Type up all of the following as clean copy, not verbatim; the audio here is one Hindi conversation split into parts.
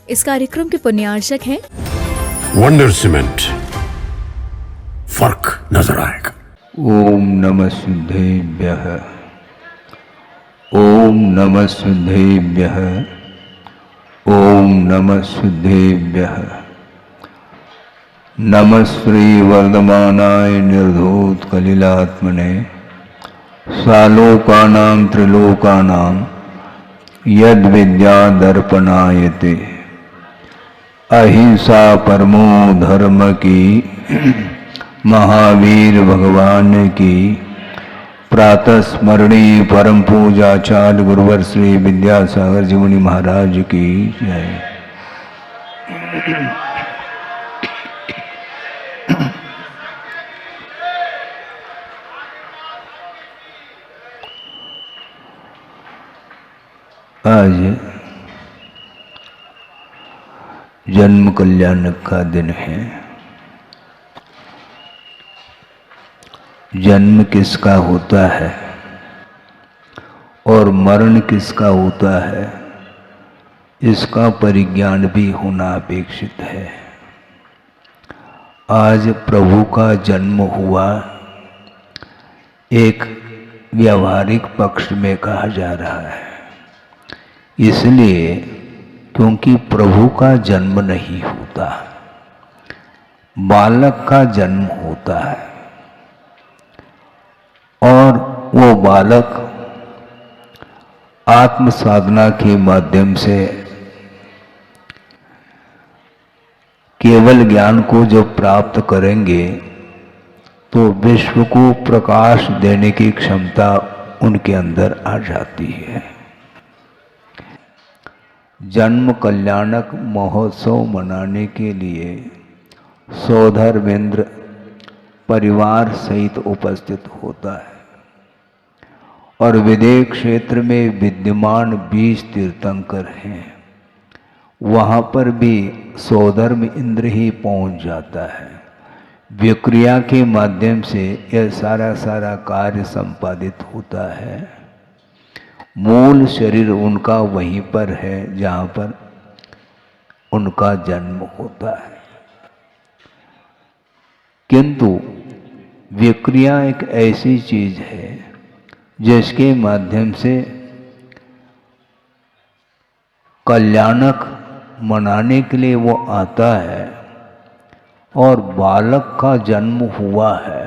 इस कार्यक्रम के पुण्यार्चक हैं वंडर सीमेंट, फर्क नजर आएगा। ओम नमः सिद्धेभ्यः, ओम नमः सिद्धेभ्यः, ओम नमः सिद्धेभ्यः। नमः श्री वर्धमानाय निर्धूत कलिलात्मने, सालोकानां त्रिलोकानां यद विद्या दर्पणायते। अहिंसा परमो धर्म की महावीर भगवान की प्रातः स्मरणीय परम पूजाचार्य गुरुवर श्री विद्यासागर जी मुनि महाराज की जय। आज जन्म कल्याण का दिन है। जन्म किसका होता है और मरण किसका होता है, इसका परिज्ञान भी होना अपेक्षित है। आज प्रभु का जन्म हुआ, एक व्यावहारिक पक्ष में कहा जा रहा है, इसलिए क्योंकि प्रभु का जन्म नहीं होता, बालक का जन्म होता है। और वो बालक आत्म साधना के माध्यम से केवल ज्ञान को जब प्राप्त करेंगे तो विश्व को प्रकाश देने की क्षमता उनके अंदर आ जाती है। जन्म कल्याणक महोत्सव मनाने के लिए सौधर्मेंद्र परिवार सहित उपस्थित होता है और विदेह क्षेत्र में विद्यमान 20 तीर्थंकर हैं, वहाँ पर भी सौधर्म इंद्र ही पहुँच जाता है। विक्रिया के माध्यम से यह सारा कार्य संपादित होता है। मूल शरीर उनका वहीं पर है जहाँ पर उनका जन्म होता है, किंतु विक्रिया एक ऐसी चीज है जिसके माध्यम से कल्याणक मनाने के लिए वो आता है और बालक का जन्म हुआ है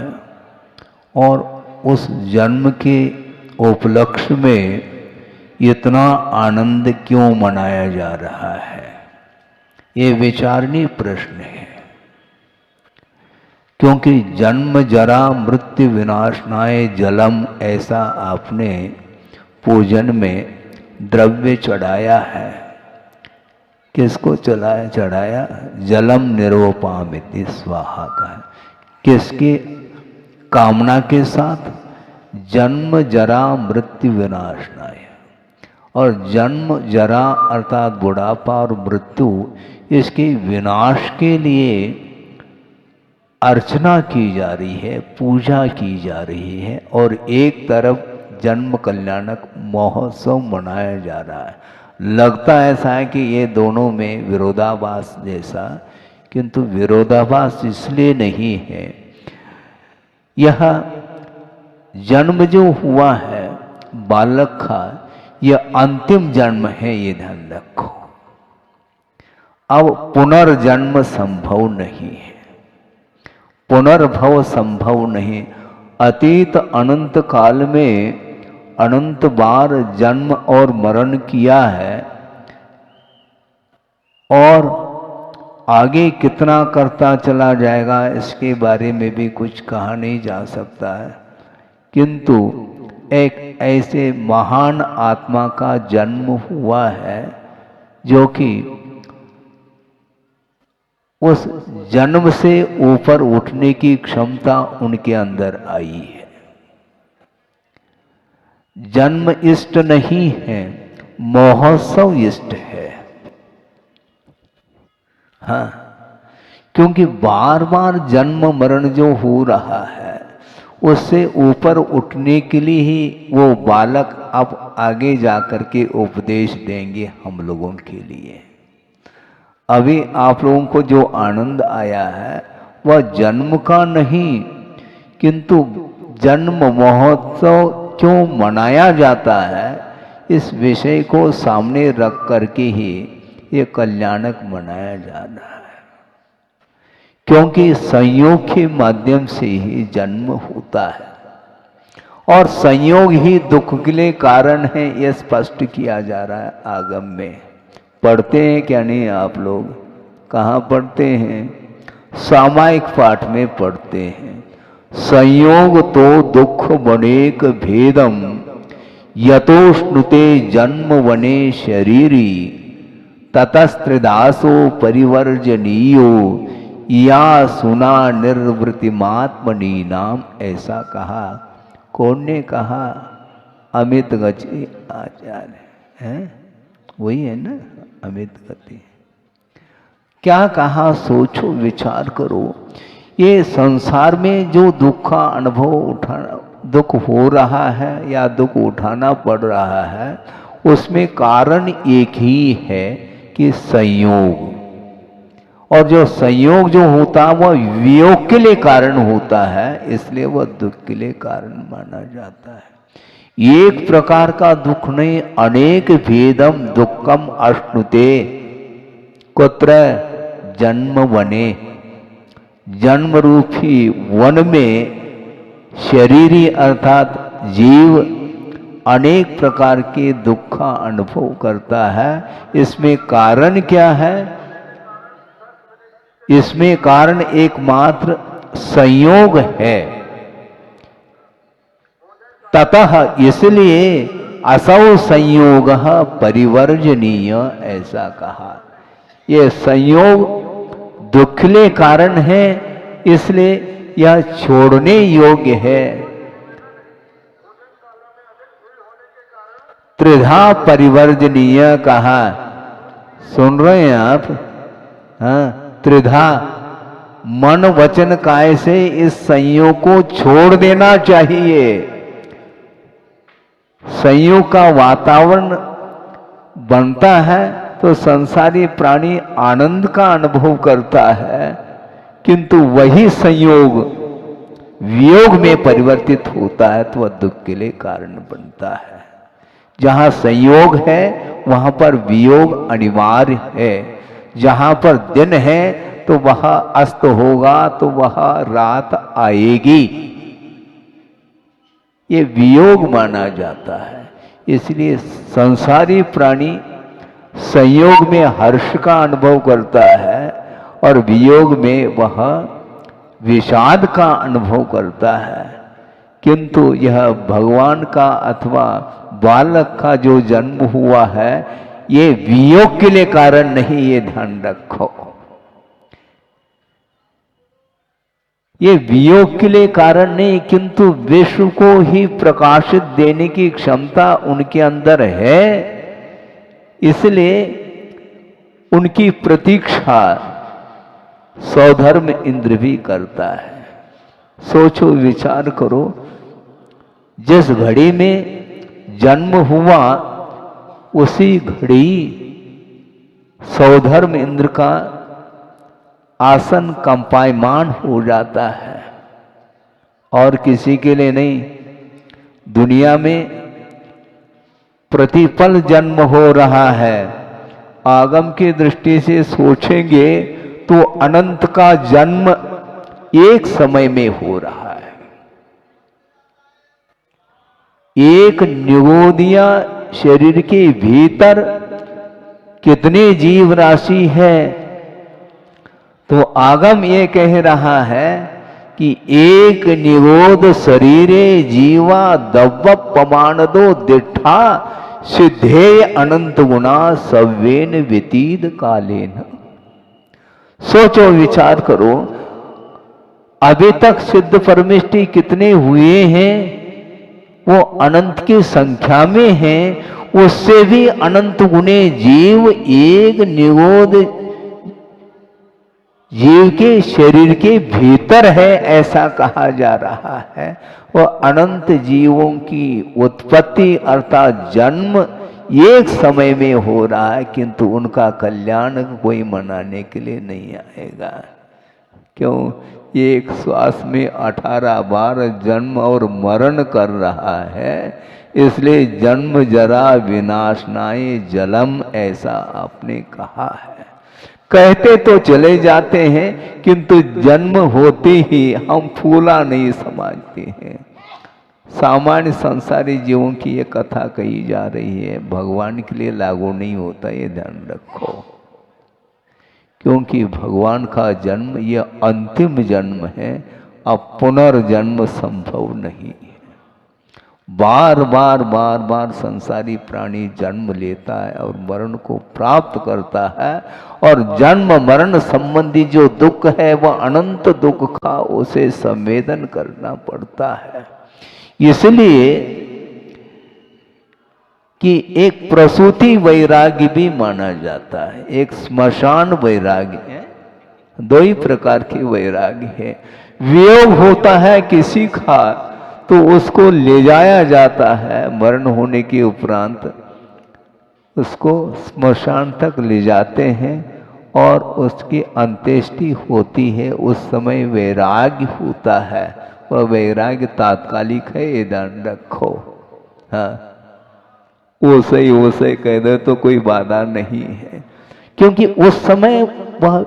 और उस जन्म के उपलक्ष्य में इतना आनंद क्यों मनाया जा रहा है, ये विचारणीय प्रश्न है। क्योंकि जन्म जरा मृत्यु विनाशनाय जलम, ऐसा आपने पूजन में द्रव्य चढ़ाया है। किसको चढ़ाया? जलम निर्वपामिति स्वाहा का है। किसकी कामना के साथ? जन्म जरा मृत्यु विनाशनाय। और जन्म जरा अर्थात बुढ़ापा और मृत्यु, इसके विनाश के लिए अर्चना की जा रही है, पूजा की जा रही है। और एक तरफ जन्म कल्याणक महोत्सव मनाया जा रहा है। लगता ऐसा है कि ये दोनों में विरोधाभास जैसा, किंतु विरोधाभास इसलिए नहीं है। यह जन्म जो हुआ है बालक का, यह अंतिम जन्म है, ये ध्यान रखो। अब पुनर्जन्म संभव नहीं है, पुनर्भव संभव नहीं। अतीत अनंत काल में अनंत बार जन्म और मरण किया है और आगे कितना करता चला जाएगा इसके बारे में भी कुछ कहा नहीं जा सकता है। किंतु एक ऐसे महान आत्मा का जन्म हुआ है जो कि उस जन्म से ऊपर उठने की क्षमता उनके अंदर आई है। जन्म इष्ट नहीं है, महोत्सव इष्ट है। हाँ, क्योंकि बार बार जन्म मरण जो हो रहा है उससे ऊपर उठने के लिए ही वो बालक अब आगे जाकर के उपदेश देंगे हम लोगों के लिए। अभी आप लोगों को जो आनंद आया है वह जन्म का नहीं, किंतु जन्म महोत्सव क्यों मनाया जाता है इस विषय को सामने रख करके ही ये कल्याणक मनाया जा रहा है। क्योंकि संयोग के माध्यम से ही जन्म होता है और संयोग ही दुख के लिए कारण है, यह स्पष्ट किया जा रहा है आगम में। पढ़ते हैं क्या नहीं आप लोग? कहाँ पढ़ते हैं? सामायिक पाठ में पढ़ते हैं। संयोग तो दुख बनेक भेदम यतोष्णुते जन्म वने शरीरी ततस्त्रिदासो परिवर्जनीयो या सुना निर्वृतिमात्मनी नाम। ऐसा कहा, कौन ने कहा? अमित गति आचार्य है, वही है ना अमित गति। क्या कहा? सोचो, विचार करो। ये संसार में जो दुख का अनुभव उठाना, दुख हो रहा है या दुख उठाना पड़ रहा है, उसमें कारण एक ही है कि संयोग। और जो संयोग जो होता है वह वियोग के लिए कारण होता है, इसलिए वह दुख के लिए कारण माना जाता है। एक प्रकार का दुख नहीं, अनेक भेदम दुखम अश्नुते। कुत्र? जन्म वने, जन्म रूपी वन में शरीरी अर्थात जीव अनेक प्रकार के दुख का अनुभव करता है। इसमें कारण क्या है? इसमें कारण एकमात्र संयोग है। ततः इसलिए असौ संयोग परिवर्जनीय, ऐसा कहा। यह संयोग दुखले कारण है, इसलिए यह छोड़ने योग्य है। त्रिधा परिवर्जनीय कहा। सुन रहे हैं आप? हाँ, त्रिधा मन वचन काय से इस संयोग को छोड़ देना चाहिए। संयोग का वातावरण बनता है तो संसारी प्राणी आनंद का अनुभव करता है, किंतु वही संयोग वियोग में परिवर्तित होता है तो वह दुख के लिए कारण बनता है। जहां संयोग है वहां पर वियोग अनिवार्य है। जहां पर दिन है तो वह अस्त होगा, तो वह रात आएगी। ये वियोग माना जाता है। इसलिए संसारी प्राणी संयोग में हर्ष का अनुभव करता है और वियोग में वह विषाद का अनुभव करता है। किंतु यह भगवान का अथवा बालक का जो जन्म हुआ है, ये वियोग के लिए कारण नहीं, ये ध्यान रखो। ये वियोग के लिए कारण नहीं, किंतु विश्व को ही प्रकाशित देने की क्षमता उनके अंदर है। इसलिए उनकी प्रतीक्षा सौधर्म इंद्र भी करता है। सोचो, विचार करो, जिस घड़ी में जन्म हुआ उसी घड़ी सौधर्म इंद्र का आसन कंपायमान हो जाता है और किसी के लिए नहीं। दुनिया में प्रतिपल जन्म हो रहा है। आगम की दृष्टि से सोचेंगे तो अनंत का जन्म एक समय में हो रहा है। एक निगोदिया शरीर के भीतर कितने जीव राशि है, तो आगम ये कह रहा है कि एक निगोद शरीरे जीवा दव्व पमानदो दिठा सिद्धेय अनंत गुणा सव्वेन व्यतीत कालेन। सोचो, विचार करो, अभी तक सिद्ध परमिष्टि कितने हुए हैं? वो अनंत की संख्या में हैं। उससे भी अनंत गुणे जीव एक निगोद जीव के शरीर के भीतर है, ऐसा कहा जा रहा है। वह अनंत जीवों की उत्पत्ति अर्थात जन्म एक समय में हो रहा है, किंतु उनका कल्याण कोई मनाने के लिए नहीं आएगा। क्यों? एक श्वास में 18 बार जन्म और मरण कर रहा है, इसलिए जन्म जरा विनाशनाय जलम, ऐसा आपने कहा है। कहते तो चले जाते हैं, किंतु जन्म होते ही हम फूला नहीं समझते हैं। सामान्य संसारी जीवों की ये कथा कही जा रही है, भगवान के लिए लागू नहीं होता, ये ध्यान रखो। क्योंकि भगवान का जन्म ये अंतिम जन्म है, अब पुनर्जन्म संभव नहीं है। बार बार संसारी प्राणी जन्म लेता है और मरण को प्राप्त करता है, और जन्म मरण संबंधी जो दुख है वह अनंत दुख का उसे संवेदन करना पड़ता है। इसलिए कि एक प्रसूति वैराग्य भी माना जाता है, एक स्मशान वैराग्य है। दो ही प्रकार के वैराग्य है। वियोग होता है किसी का तो उसको ले जाया जाता है, मरण होने के उपरांत उसको स्मशान तक ले जाते हैं और उसकी अंत्येष्टि होती है। उस समय वैराग्य होता है, वह वैराग्य तात्कालिक है, ये ध्यान रखो। हाँ, ओसे कह दे तो कोई बाधा नहीं है, क्योंकि उस समय वह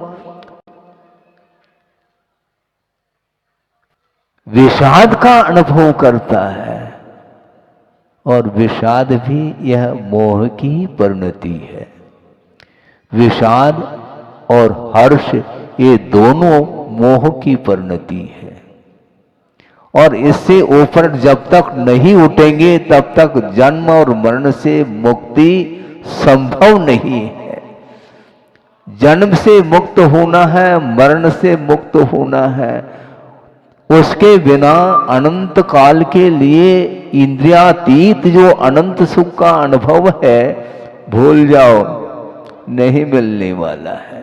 विषाद का अनुभव करता है, और विषाद भी यह मोह की परिणति है। विषाद और हर्ष ये दोनों मोह की परिणति है, और इससे ऊपर जब तक नहीं उठेंगे तब तक जन्म और मरण से मुक्ति संभव नहीं है। जन्म से मुक्त होना है, मरण से मुक्त होना है, उसके बिना अनंत काल के लिए इंद्रियातीत जो अनंत सुख का अनुभव है, भूल जाओ, नहीं मिलने वाला है।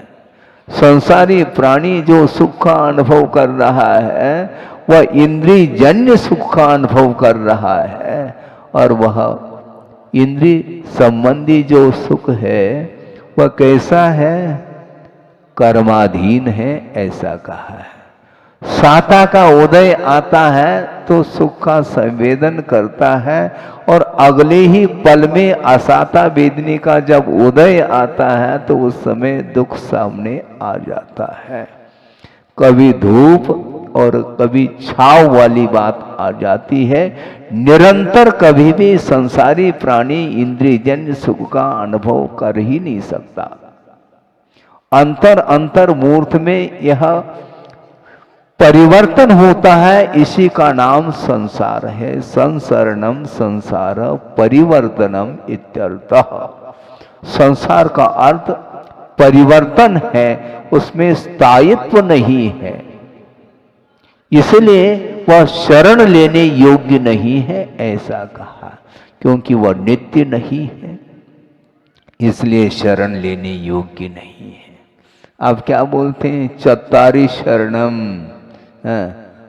संसारी प्राणी जो सुख का अनुभव कर रहा है वह इंद्रिय जन्य सुख का अनुभव कर रहा है, और वह इंद्रिय संबंधी जो सुख है वह कैसा है? कर्माधीन है, ऐसा कहा है। साता का उदय आता है तो सुख का संवेदन करता है, और अगले ही पल में असाता वेदनी का जब उदय आता है तो उस समय दुख सामने आ जाता है। कभी धूप और कभी छाव वाली बात आ जाती है। निरंतर कभी भी संसारी प्राणी इंद्रियजन्य सुख का अनुभव कर ही नहीं सकता। अंतर अंतर मूर्त में यह परिवर्तन होता है, इसी का नाम संसार है। संसरणम संसार परिवर्तनम इत्यर्थः। संसार का अर्थ परिवर्तन है, उसमें स्थायित्व नहीं है, इसलिए वह शरण लेने योग्य नहीं है, ऐसा कहा। क्योंकि वह नित्य नहीं है, इसलिए शरण लेने योग्य नहीं है। अब क्या बोलते हैं? चत्तारी शरणम,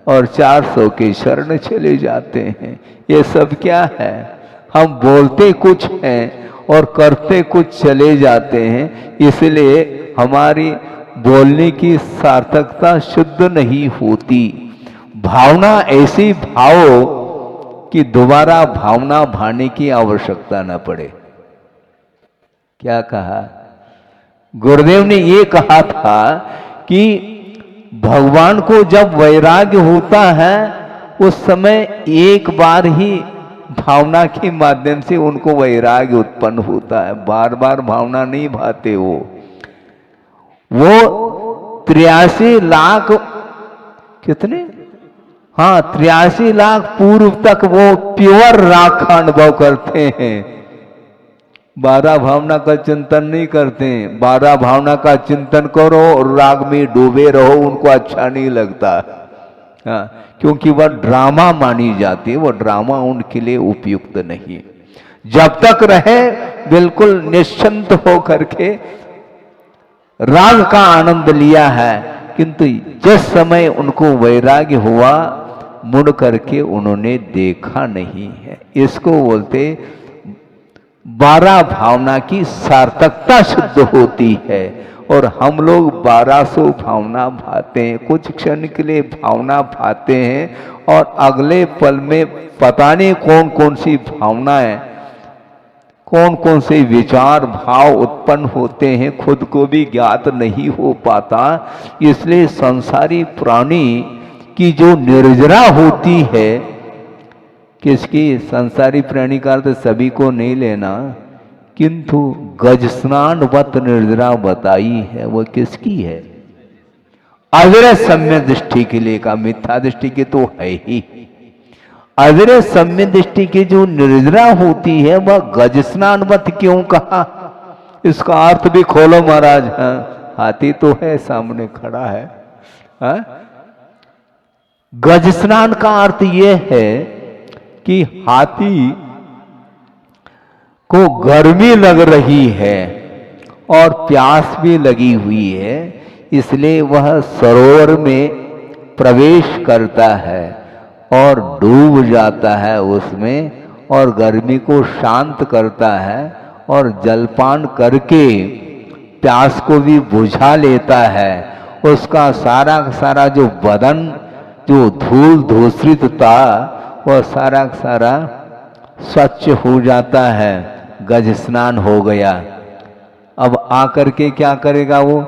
और 400 के शरण चले जाते हैं। ये सब क्या है? हम बोलते कुछ हैं और करते कुछ चले जाते हैं, इसलिए हमारी बोलने की सार्थकता शुद्ध नहीं होती। भावना ऐसी भाव कि दोबारा भावना भाने की आवश्यकता न पड़े। क्या कहा? गुरुदेव ने ये कहा था कि भगवान को जब वैराग्य होता है उस समय एक बार ही भावना के माध्यम से उनको वैराग्य उत्पन्न होता है, बार बार भावना नहीं भाते। वो 83 लाख कितने, हाँ 83 लाख पूर्व तक वो प्योर राग का अनुभव करते हैं। 12 भावना का चिंतन नहीं करते हैं। 12 भावना का चिंतन करो और राग में डूबे रहो, उनको अच्छा नहीं लगता। हाँ, क्योंकि वह ड्रामा मानी जाती है, वह ड्रामा उनके लिए उपयुक्त नहीं। जब तक रहे बिल्कुल निश्चिंत हो करके राग का आनंद लिया है, किंतु जिस समय उनको वैराग्य हुआ मुड़ करके उन्होंने देखा नहीं है। इसको बोलते 12 भावना की सार्थकता सिद्ध होती है। और हम लोग 1200 भावना भाते हैं, कुछ क्षण के लिए भावना भाते हैं और अगले पल में पता नहीं कौन कौन सी भावनाएं, कौन कौन से विचार भाव उत्पन्न होते हैं, खुद को भी ज्ञात नहीं हो पाता। इसलिए संसारी प्राणी की जो निर्जरा होती है, किसकी? संसारी प्राणी का अर्थ सभी को नहीं लेना, किंतु गज स्नानवत निर्जरा बताई है, वो किसकी है? अजर सम्य दृष्टि के लिए का, मिथ्या दृष्टि के तो है ही। अजर सम्य दृष्टि की जो निर्जरा होती है वह गज स्नानवत क्यों कहा? इसका अर्थ भी खोलो महाराज। हाँ, हाथी तो है सामने खड़ा है। हाँ? गज स्नान का अर्थ यह है कि हाथी को गर्मी लग रही है और प्यास भी लगी हुई है, इसलिए वह सरोवर में प्रवेश करता है और डूब जाता है उसमें और गर्मी को शांत करता है और जलपान करके प्यास को भी बुझा लेता है। उसका सारा सारा जो बदन जो धूल धूसरित था वह सारा सारा स्वच्छ हो जाता है, गज स्नान हो गया। अब आकर के क्या करेगा वो?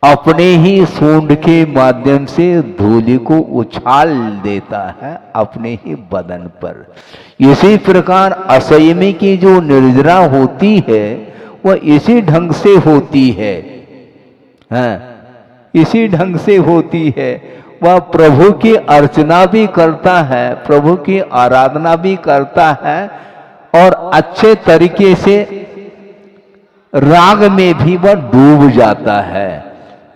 अपने ही सूंड के माध्यम से धूलि को उछाल देता है अपने ही बदन पर। इसी प्रकार असंयमी की जो निर्जरा होती है वह इसी ढंग से होती है। हाँ, इसी ढंग से होती है। वह प्रभु की अर्चना भी करता है, प्रभु की आराधना भी करता है और अच्छे तरीके से राग में भी वह डूब जाता है।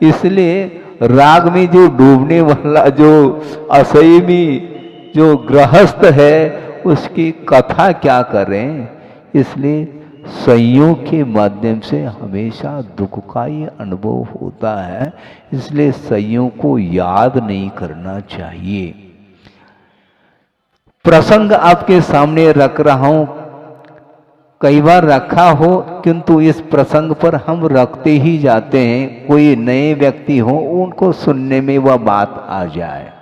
इसलिए राग में जो डूबने वाला जो असंयमी जो गृहस्थ है उसकी कथा क्या करें। इसलिए संयोग के माध्यम से हमेशा दुख का ही अनुभव होता है, इसलिए संयोग को याद नहीं करना चाहिए। प्रसंग आपके सामने रख रहा हूं, कई बार रखा हो किंतु इस प्रसंग पर हम रखते ही जाते हैं, कोई नए व्यक्ति हो उनको सुनने में वह बात आ जाए।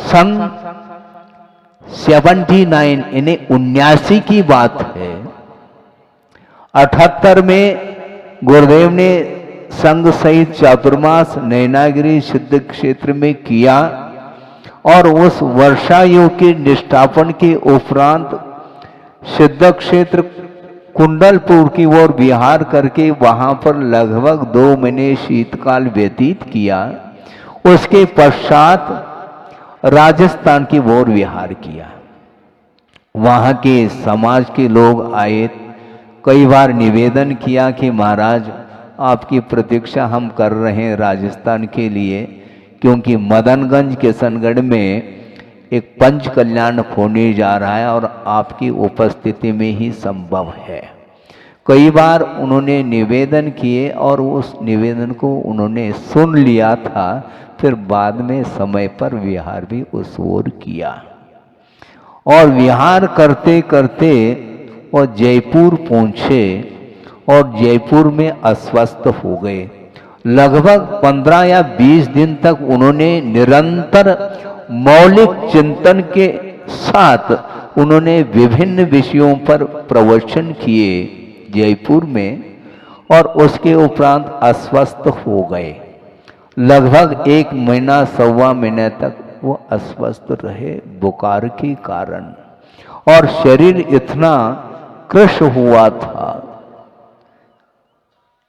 सन 79 यानी 79 की बात है। 78 में गुरुदेव ने संघ सहित चातुर्मास नैनागिरी सिद्ध क्षेत्र में किया और उस वर्षा योग के निष्ठापन के उपरांत सिद्ध क्षेत्र कुंडलपुर की ओर विहार करके वहां पर लगभग 2 महीने शीतकाल व्यतीत किया। उसके पश्चात राजस्थान की ओर विहार किया। वहां के समाज के लोग आए, कई बार निवेदन किया कि महाराज आपकी प्रतीक्षा हम कर रहे हैं राजस्थान के लिए, क्योंकि मदनगंज किशनगढ़ में एक पंच कल्याण होने जा रहा है और आपकी उपस्थिति में ही संभव है। कई बार उन्होंने निवेदन किए और उस निवेदन को उन्होंने सुन लिया था, फिर बाद में समय पर विहार भी उस ओर किया और विहार करते करते वो जयपुर पहुंचे और जयपुर में अस्वस्थ हो गए। लगभग 15 या 20 दिन तक उन्होंने निरंतर मौलिक चिंतन के साथ उन्होंने विभिन्न विषयों पर प्रवचन किए जयपुर में और उसके उपरांत अस्वस्थ हो गए। लगभग 1 महीना 1.25 महीने तक वो अस्वस्थ रहे बुखार के कारण और शरीर इतना कृश हुआ था।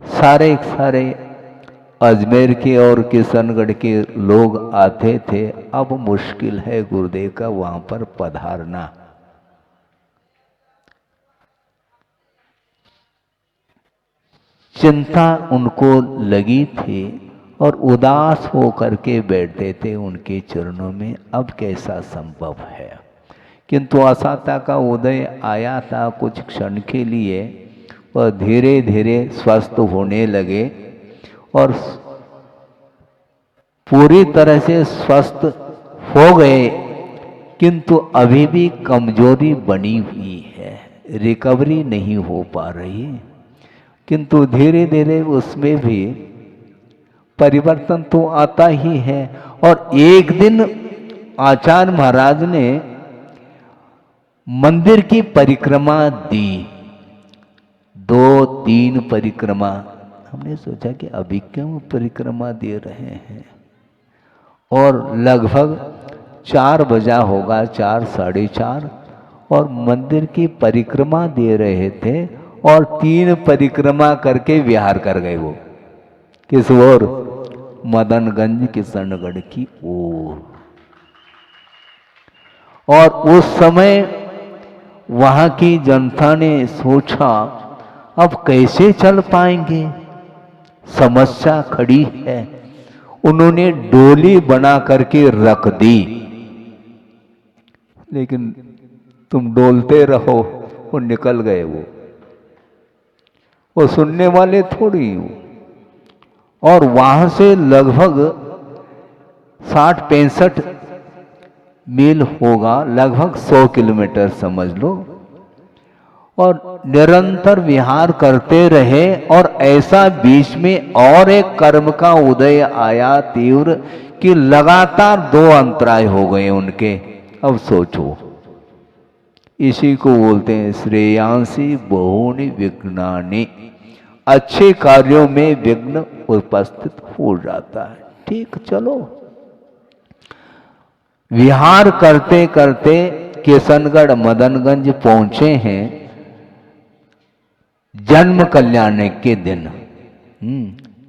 सारे अजमेर के और किशनगढ़ के लोग आते थे, अब मुश्किल है गुरुदेव का वहां पर पधारना। चिंता उनको लगी थी और उदास हो करके बैठते थे उनके चरणों में, अब कैसा संभव है। किंतु आशाता का उदय आया था कुछ क्षण के लिए, वह धीरे धीरे स्वस्थ होने लगे और पूरी तरह से स्वस्थ हो गए। किंतु अभी भी कमजोरी बनी हुई है, रिकवरी नहीं हो पा रही। किंतु धीरे धीरे उसमें भी परिवर्तन तो आता ही है। और एक दिन आचार्य महाराज ने मंदिर की परिक्रमा दी, 2-3 परिक्रमा। हमने सोचा कि अभी क्यों परिक्रमा दे रहे हैं, और लगभग 4 बजा होगा, 4 साढ़े 4, और मंदिर की परिक्रमा दे रहे थे। और 3 परिक्रमा करके विहार कर गए वो, किस ओर? मदनगंज किशनगढ़ की ओर। और उस समय वहां की जनता ने सोचा अब कैसे चल पाएंगे, समस्या खड़ी है। उन्होंने डोली बना करके रख दी, लेकिन तुम डोलते रहो, वो निकल गए। वो सुनने वाले थोड़ी हो। और वहां से लगभग 60-65 मील होगा, लगभग 100 किलोमीटर समझ लो। और निरंतर विहार करते रहे। और ऐसा बीच में और एक कर्म का उदय आया तीव्र, कि लगातार 2 अंतराय हो गए उनके। अब सोचो, इसी को बोलते हैं श्रेयांसी बहुनि विघ्नानि, अच्छे कार्यों में विघ्न उपस्थित हो जाता है। ठीक, चलो। विहार करते करते किशनगढ़ मदनगंज पहुंचे हैं जन्म कल्याण के दिन।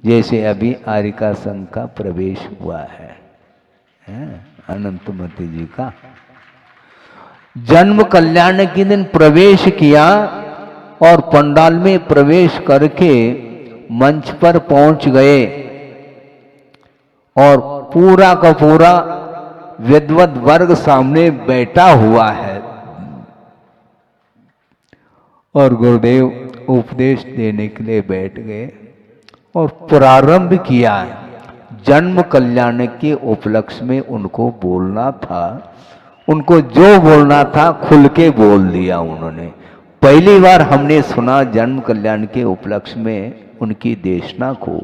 जैसे अभी आरिका संघ का प्रवेश हुआ है अनंतमती जी का। जन्म कल्याण के दिन प्रवेश किया, और पंडाल में प्रवेश करके मंच पर पहुंच गए। और पूरा का पूरा विद्वत वर्ग सामने बैठा हुआ है। और गुरुदेव उपदेश देने के लिए बैठ गए और प्रारंभ किया। जन्म कल्याण के उपलक्ष्य में उनको बोलना था, उनको जो बोलना था खुल के बोल दिया उन्होंने। पहली बार हमने सुना जन्म कल्याण के उपलक्ष्य में उनकी देशना को।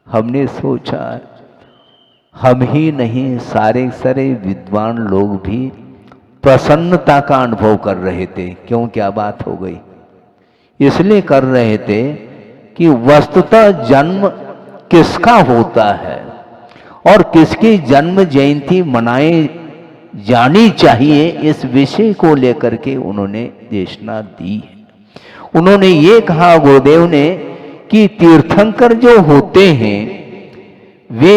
हमने सोचा हम ही नहीं, सारे सारे विद्वान लोग भी प्रसन्नता का अनुभव कर रहे थे। क्यों, क्या बात हो गई? इसलिए कर रहे थे कि वस्तुतः जन्म किसका होता है और किसकी जन्म जयंती मनाए जानी चाहिए, इस विषय को लेकर के उन्होंने देशना दी है। उन्होंने ये कहा गुरुदेव ने कि तीर्थंकर जो होते हैं वे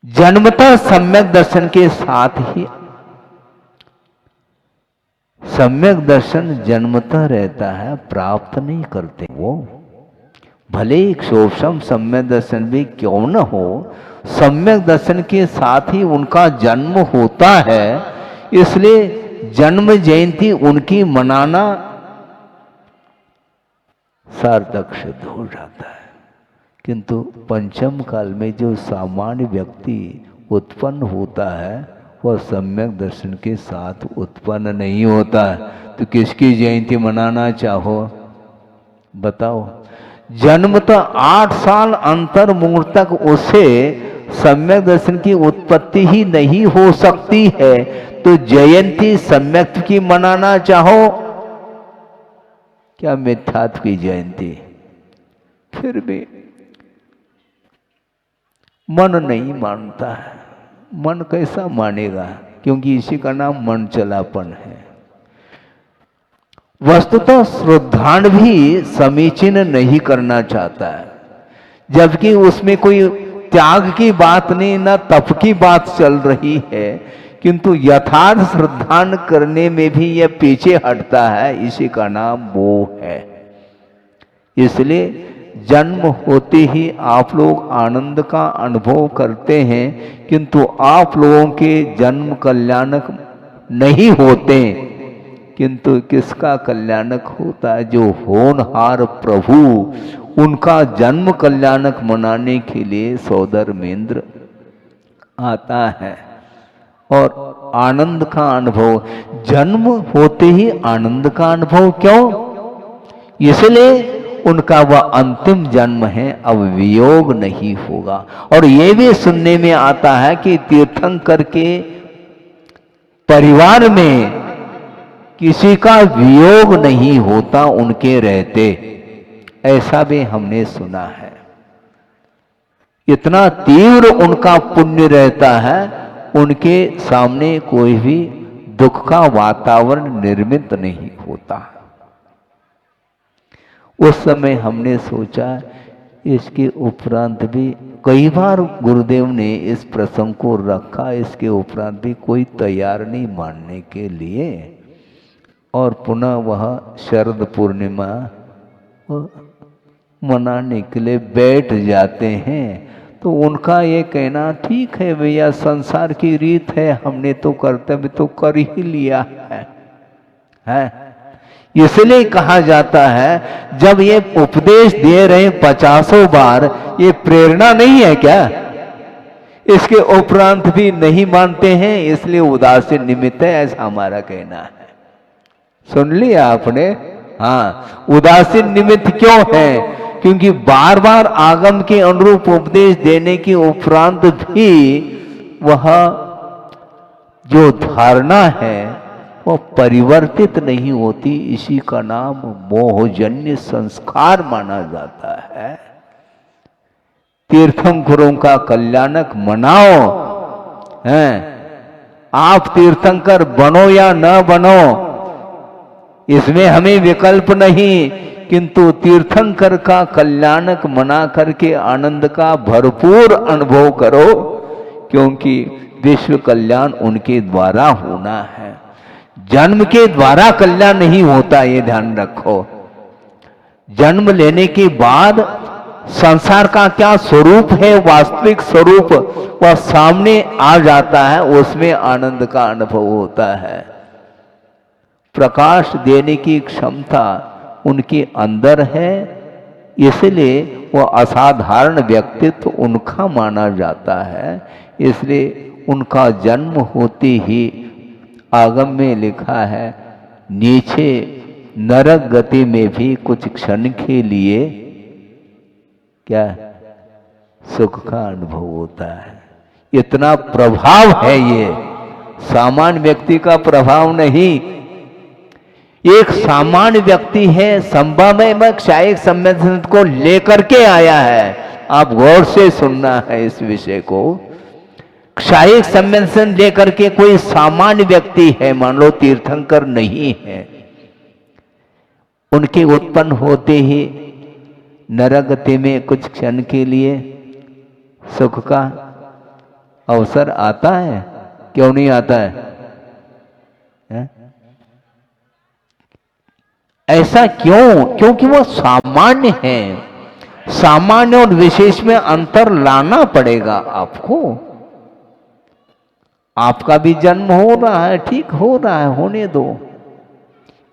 जन्मतः सम्यक दर्शन के साथ ही, सम्यक दर्शन जन्मतः रहता है, प्राप्त नहीं करते वो। भले एक शोषम सम्यक दर्शन भी क्यों न हो, सम्यक दर्शन के साथ ही उनका जन्म होता है। इसलिए जन्म जयंती उनकी मनाना सार्थक सिद्ध हो जाता है। किंतु पंचम काल में जो सामान्य व्यक्ति उत्पन्न होता है वह सम्यक दर्शन के साथ उत्पन्न नहीं होता है। तो किसकी जयंती मनाना चाहो बताओ? जन्म तो 8 साल अंतर मुहूर्त तक उसे सम्यक दर्शन की उत्पत्ति ही नहीं हो सकती है, तो जयंती सम्यक की मनाना चाहो क्या मिथ्यात्व की जयंती? फिर भी मन नहीं मानता है। मन कैसा मानेगा, क्योंकि इसी का नाम मन चलापन है। वस्तुतः श्रद्धांड भी समीचीन नहीं करना चाहता है, जबकि उसमें कोई त्याग की बात नहीं, न तप की बात चल रही है, किंतु यथार्थ श्रद्धांड करने में भी यह पीछे हटता है। इसी का नाम मोह है। इसलिए जन्म होते ही आप लोग आनंद का अनुभव करते हैं, किंतु आप लोगों के जन्म कल्याणक नहीं होते। किंतु किसका कल्याणक होता है? जो होनहार प्रभु, उनका जन्म कल्याणक मनाने के लिए सौधर्मेंद्र आता है और आनंद का अनुभव, जन्म होते ही आनंद का अनुभव क्यों? इसलिए उनका वह अंतिम जन्म है, अब वियोग नहीं होगा। और ये भी सुनने में आता है कि तीर्थंकर के परिवार में किसी का वियोग नहीं होता उनके रहते, ऐसा भी हमने सुना है। इतना तीव्र उनका पुण्य रहता है, उनके सामने कोई भी दुख का वातावरण निर्मित नहीं होता। उस समय हमने सोचा इसके उपरांत भी कई बार गुरुदेव ने इस प्रसंग को रखा, इसके उपरांत भी कोई तैयार नहीं मानने के लिए। और पुनः वह शरद पूर्णिमा मनाने के लिए बैठ जाते हैं। तो उनका ये कहना ठीक है भैया, संसार की रीत है, हमने तो कर्तव्य तो कर ही लिया है। इसलिए कहा जाता है जब ये उपदेश दे रहे 50 बार, ये प्रेरणा नहीं है क्या? इसके उपरांत भी नहीं मानते हैं, इसलिए उदासीन निमित्त है, ऐसा हमारा कहना है। सुन लिया आपने? हाँ, उदासीन निमित्त क्यों है? क्योंकि बार बार आगम के अनुरूप उपदेश देने के उपरांत भी वह जो धारणा है वो परिवर्तित नहीं होती। इसी का नाम मोहजन्य संस्कार माना जाता है। तीर्थंकरों का कल्याणक मनाओ, हैं? आप तीर्थंकर बनो या न बनो, इसमें हमें विकल्प नहीं, किंतु तीर्थंकर का कल्याणक मना करके आनंद का भरपूर अनुभव करो, क्योंकि विश्व कल्याण उनके द्वारा होना है। जन्म के द्वारा कल्याण नहीं होता, ये ध्यान रखो। जन्म लेने के बाद संसार का क्या स्वरूप है, वास्तविक स्वरूप, वह सामने आ जाता है, उसमें आनंद का अनुभव होता है। प्रकाश देने की क्षमता उनके अंदर है, इसलिए वह असाधारण व्यक्तित्व उनका माना जाता है। इसलिए उनका जन्म होते ही आगम में लिखा है, नीचे नरक गति में भी कुछ क्षण के लिए क्या सुख का अनुभव होता है। इतना प्रभाव है, ये सामान्य व्यक्ति का प्रभाव नहीं। एक सामान्य व्यक्ति है, संभव में क्षायिक सम्मेलन को लेकर के आया है। आप गौर से सुनना है इस विषय को। क्षायिक सम्मेलन लेकर के कोई सामान्य व्यक्ति है, मान लो तीर्थंकर नहीं है, उनके उत्पन्न होते ही नरगति में कुछ क्षण के लिए सुख का अवसर आता है। क्यों नहीं आता है? ऐसा क्यों? क्योंकि वो सामान्य है। सामान्य और विशेष में अंतर लाना पड़ेगा आपको। आपका भी जन्म हो रहा है, ठीक हो रहा है, होने दो,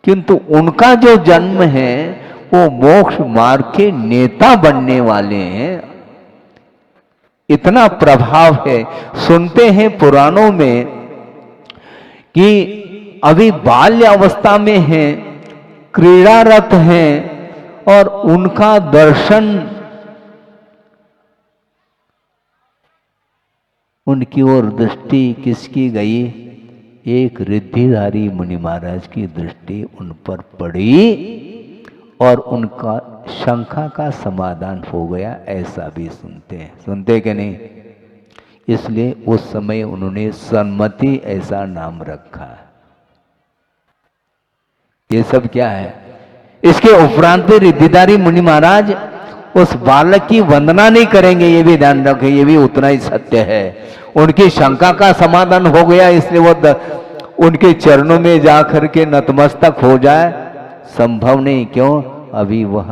किंतु उनका जो जन्म है वो मोक्ष मार्ग के नेता बनने वाले हैं। इतना प्रभाव है। सुनते हैं पुराणों में कि अभी बाल्य अवस्था में हैं, क्रीड़ारत हैं, और उनका दर्शन उनकी ओर दृष्टि किसकी गई? एक रिद्धिधारी मुनि महाराज की दृष्टि उन पर पड़ी और उनका शंका का समाधान हो गया। ऐसा भी सुनते कि नहीं? इसलिए उस समय उन्होंने सन्मति ऐसा नाम रखा। ये सब क्या है? इसके उपरांत भी रिद्धिधारी मुनि महाराज उस बालक की वंदना नहीं करेंगे, ये भी ध्यान रखें, ये भी उतना ही सत्य है। उनकी शंका का समाधान हो गया, इसलिए वो उनके चरणों में जाकर के नतमस्तक हो जाए, संभव नहीं। क्यों? अभी वह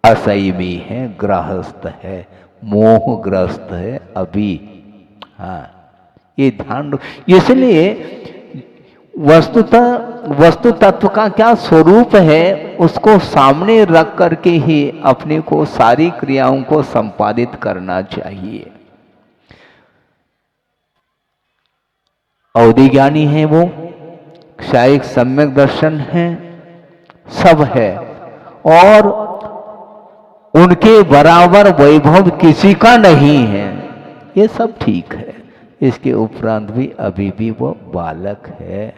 असंयमी है, गृहस्थ है, मोहग्रस्त है अभी। हाँ, ये ध्यान। इसलिए वस्तु तत्व का क्या स्वरूप है, उसको सामने रख करके ही अपने को सारी क्रियाओं को संपादित करना चाहिए। अवधि ज्ञानी है वो, क्षायिक सम्यक दर्शन है, सब है, और उनके बराबर वैभव किसी का नहीं है, ये सब ठीक है। इसके उपरांत भी अभी भी वो बालक है,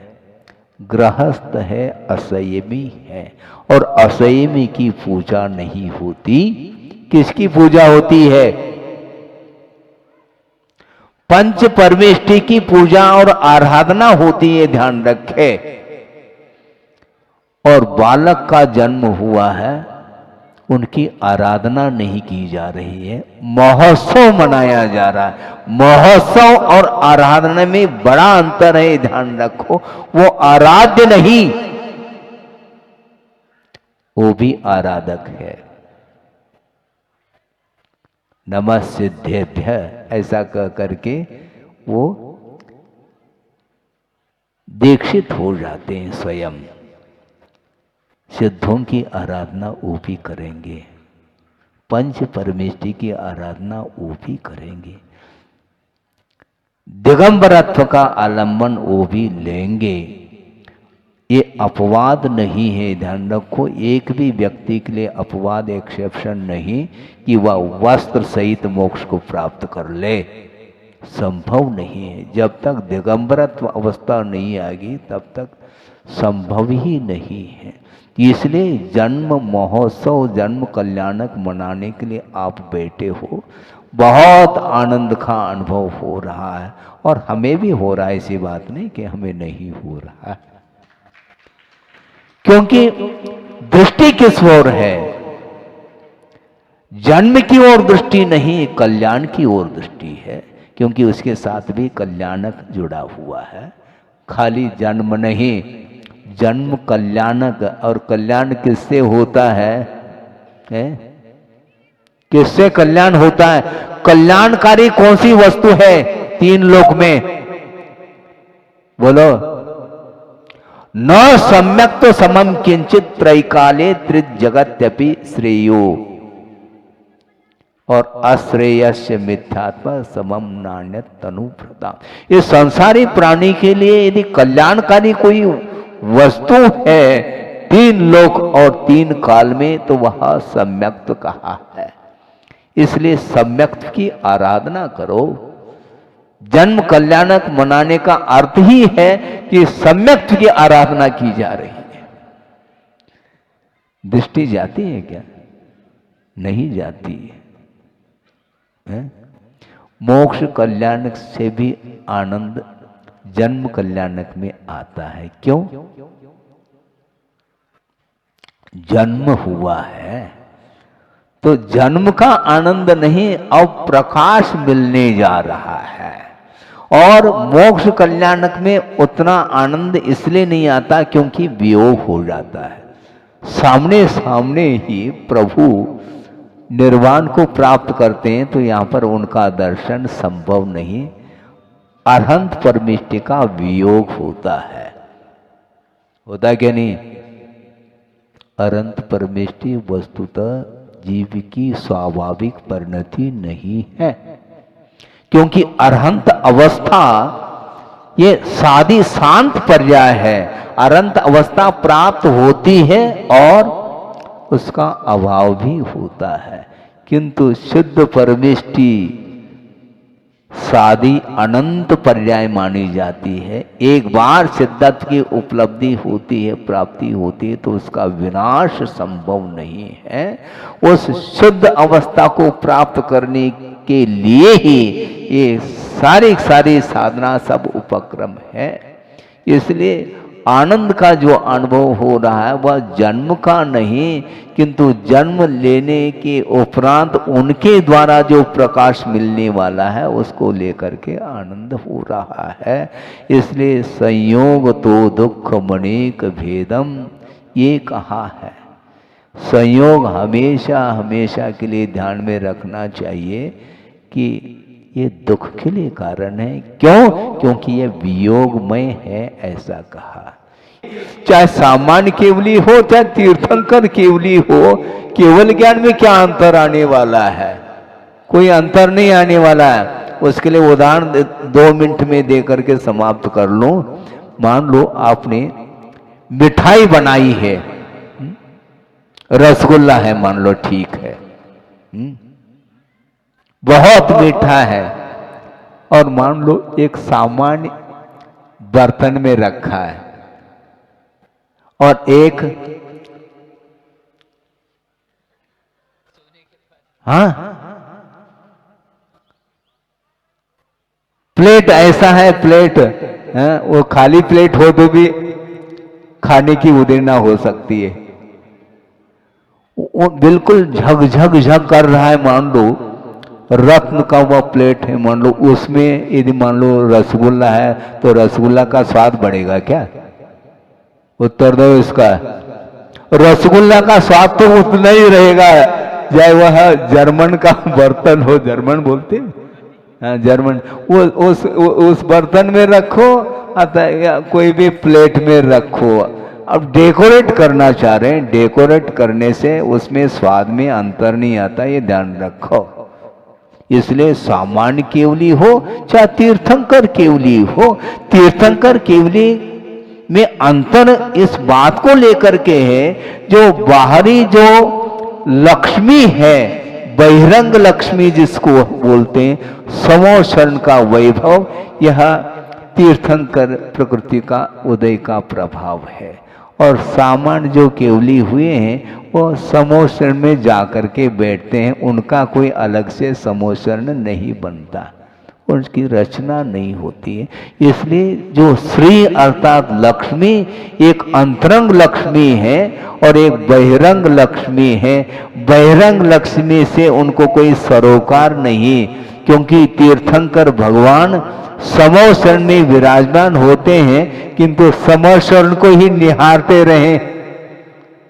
गृहस्थ है, असंयमी है, और असंयमी की पूजा नहीं होती। किसकी पूजा होती है? पंच परमेष्टि की पूजा और आराधना होती है, ध्यान रखे। और बालक का जन्म हुआ है, उनकी आराधना नहीं की जा रही है, महोत्सव मनाया जा रहा है। महोत्सव और आराधना में बड़ा अंतर है, ध्यान रखो। वो आराध्य नहीं, वो भी आराधक है। नमः सिद्धेभ्य ऐसा कह करके वो दीक्षित हो जाते हैं स्वयं। सिद्धों की आराधना वो भी करेंगे, पंच परमेष्टि की आराधना वो भी करेंगे, दिगंबरत्व का आलंबन वो भी लेंगे। ये अपवाद नहीं है, ध्यान रखो। एक भी व्यक्ति के लिए अपवाद, एक्सेप्शन नहीं कि वह वस्त्र सहित मोक्ष को प्राप्त कर ले, संभव नहीं है। जब तक दिगंबरत्व अवस्था नहीं आएगी तब तक संभव ही नहीं है। इसलिए जन्म महोत्सव, जन्म कल्याणक मनाने के लिए आप बैठे हो, बहुत आनंद का अनुभव हो रहा है, और हमें भी हो रहा है, ऐसी बात नहीं कि हमें नहीं हो रहा है। क्योंकि दृष्टि किस ओर है? जन्म की ओर दृष्टि नहीं, कल्याण की ओर दृष्टि है, क्योंकि उसके साथ भी कल्याणक जुड़ा हुआ है। खाली जन्म नहीं, जन्म कल्याणक। और कल्याण किससे होता है? किससे कल्याण होता है? कल्याणकारी कौन सी वस्तु है तीन लोक में? बोलो। न सम्यक तो समम किंचित त्रैकाले त्रिज जगत्यपि श्रेयो, और अश्रेयस्य मिथ्यात्म समम नान्यत तनुभृता। ये संसारी प्राणी के लिए यदि कल्याणकारी कोई वस्तु है तीन लोक और तीन काल में, तो वह सम्यक्त कहा है। इसलिए सम्यक्त की आराधना करो। जन्म कल्याणक मनाने का अर्थ ही है कि सम्यक्त की आराधना की जा रही है। दृष्टि जाती है क्या? नहीं जाती है। मोक्ष कल्याणक से भी आनंद जन्म कल्याणक में आता है। क्यों? जन्म हुआ है तो जन्म का आनंद नहीं, अब प्रकाश मिलने जा रहा है। और मोक्ष कल्याणक में उतना आनंद इसलिए नहीं आता क्योंकि वियोग हो जाता है। सामने सामने ही प्रभु निर्वाण को प्राप्त करते हैं, तो यहां पर उनका दर्शन संभव नहीं। अरहंत परमेष्टि का वियोग होता है। होता क्या नहीं? अरहंत परमेष्टि वस्तुतः जीव की स्वाभाविक परिणति नहीं है, क्योंकि अरहंत अवस्था ये सादी शांत पर्याय है। अरहंत अवस्था प्राप्त होती है और उसका अभाव भी होता है, किंतु शुद्ध परमेष्टि सादी अनंत पर्याय मानी जाती है। एक बार सिद्धत्व की उपलब्धि होती है, प्राप्ति होती है, तो उसका विनाश संभव नहीं है। उस शुद्ध अवस्था को प्राप्त करने के लिए ही ये सारी साधना, सब उपक्रम है। इसलिए आनंद का जो अनुभव हो रहा है वह जन्म का नहीं, किंतु जन्म लेने के उपरांत उनके द्वारा जो प्रकाश मिलने वाला है उसको लेकर के आनंद हो रहा है। इसलिए संयोग तो दुख मणिक भेदम ये कहा है। संयोग हमेशा हमेशा के लिए ध्यान में रखना चाहिए कि ये दुख के लिए कारण है। क्यों? क्योंकि ये वियोगमय है, ऐसा कहा। चाहे सामान्य केवली हो, चाहे तीर्थंकर केवली हो, केवल ज्ञान में क्या अंतर आने वाला है? कोई अंतर नहीं आने वाला है। उसके लिए उदाहरण 2 मिनट में दे करके समाप्त कर लूं। मान लो आपने मिठाई बनाई है, रसगुल्ला है मान लो, ठीक है, बहुत मीठा है, और मान लो एक सामान्य बर्तन में रखा है और एक प्लेट ऐसा है, प्लेट वो खाली प्लेट हो तो भी खाने की उदेना हो सकती है। वो बिल्कुल झग झग झग कर रहा है, मान लो रत्न का वह प्लेट है, मान लो उसमें यदि मान लो रसगुल्ला है तो रसगुल्ला का स्वाद बढ़ेगा क्या? उत्तर दो इसका। रसगुल्ला का स्वाद तो उतना ही रहेगा, चाहे वह जर्मन का बर्तन हो, जर्मन बोलते हैं, जर्मन, वो उस बर्तन में रखो अतः कोई भी प्लेट में रखो। अब डेकोरेट करना चाह रहे हैं, डेकोरेट करने से उसमें स्वाद में अंतर नहीं आता, ये ध्यान रखो। इसलिए सामान्य केवली हो चाहे तीर्थंकर केवली हो, तीर्थंकर केवली में अंतर इस बात को लेकर के है, जो बाहरी जो लक्ष्मी है, बहिरंग लक्ष्मी जिसको बोलते हैं, समो शरण का वैभव, यह तीर्थंकर प्रकृति का उदय का प्रभाव है। और सामान्य जो केवली हुए हैं वो समोशरण में जाकर के बैठते हैं, उनका कोई अलग से समोशरण नहीं बनता, उनकी रचना नहीं होती है। इसलिए जो श्री अर्थात लक्ष्मी एक अंतरंग लक्ष्मी है और एक बहिरंग लक्ष्मी है। बहिरंग लक्ष्मी से उनको कोई सरोकार नहीं, क्योंकि तीर्थंकर भगवान समोशरण में विराजमान होते हैं, किंतु समोशरण को ही निहारते रहे,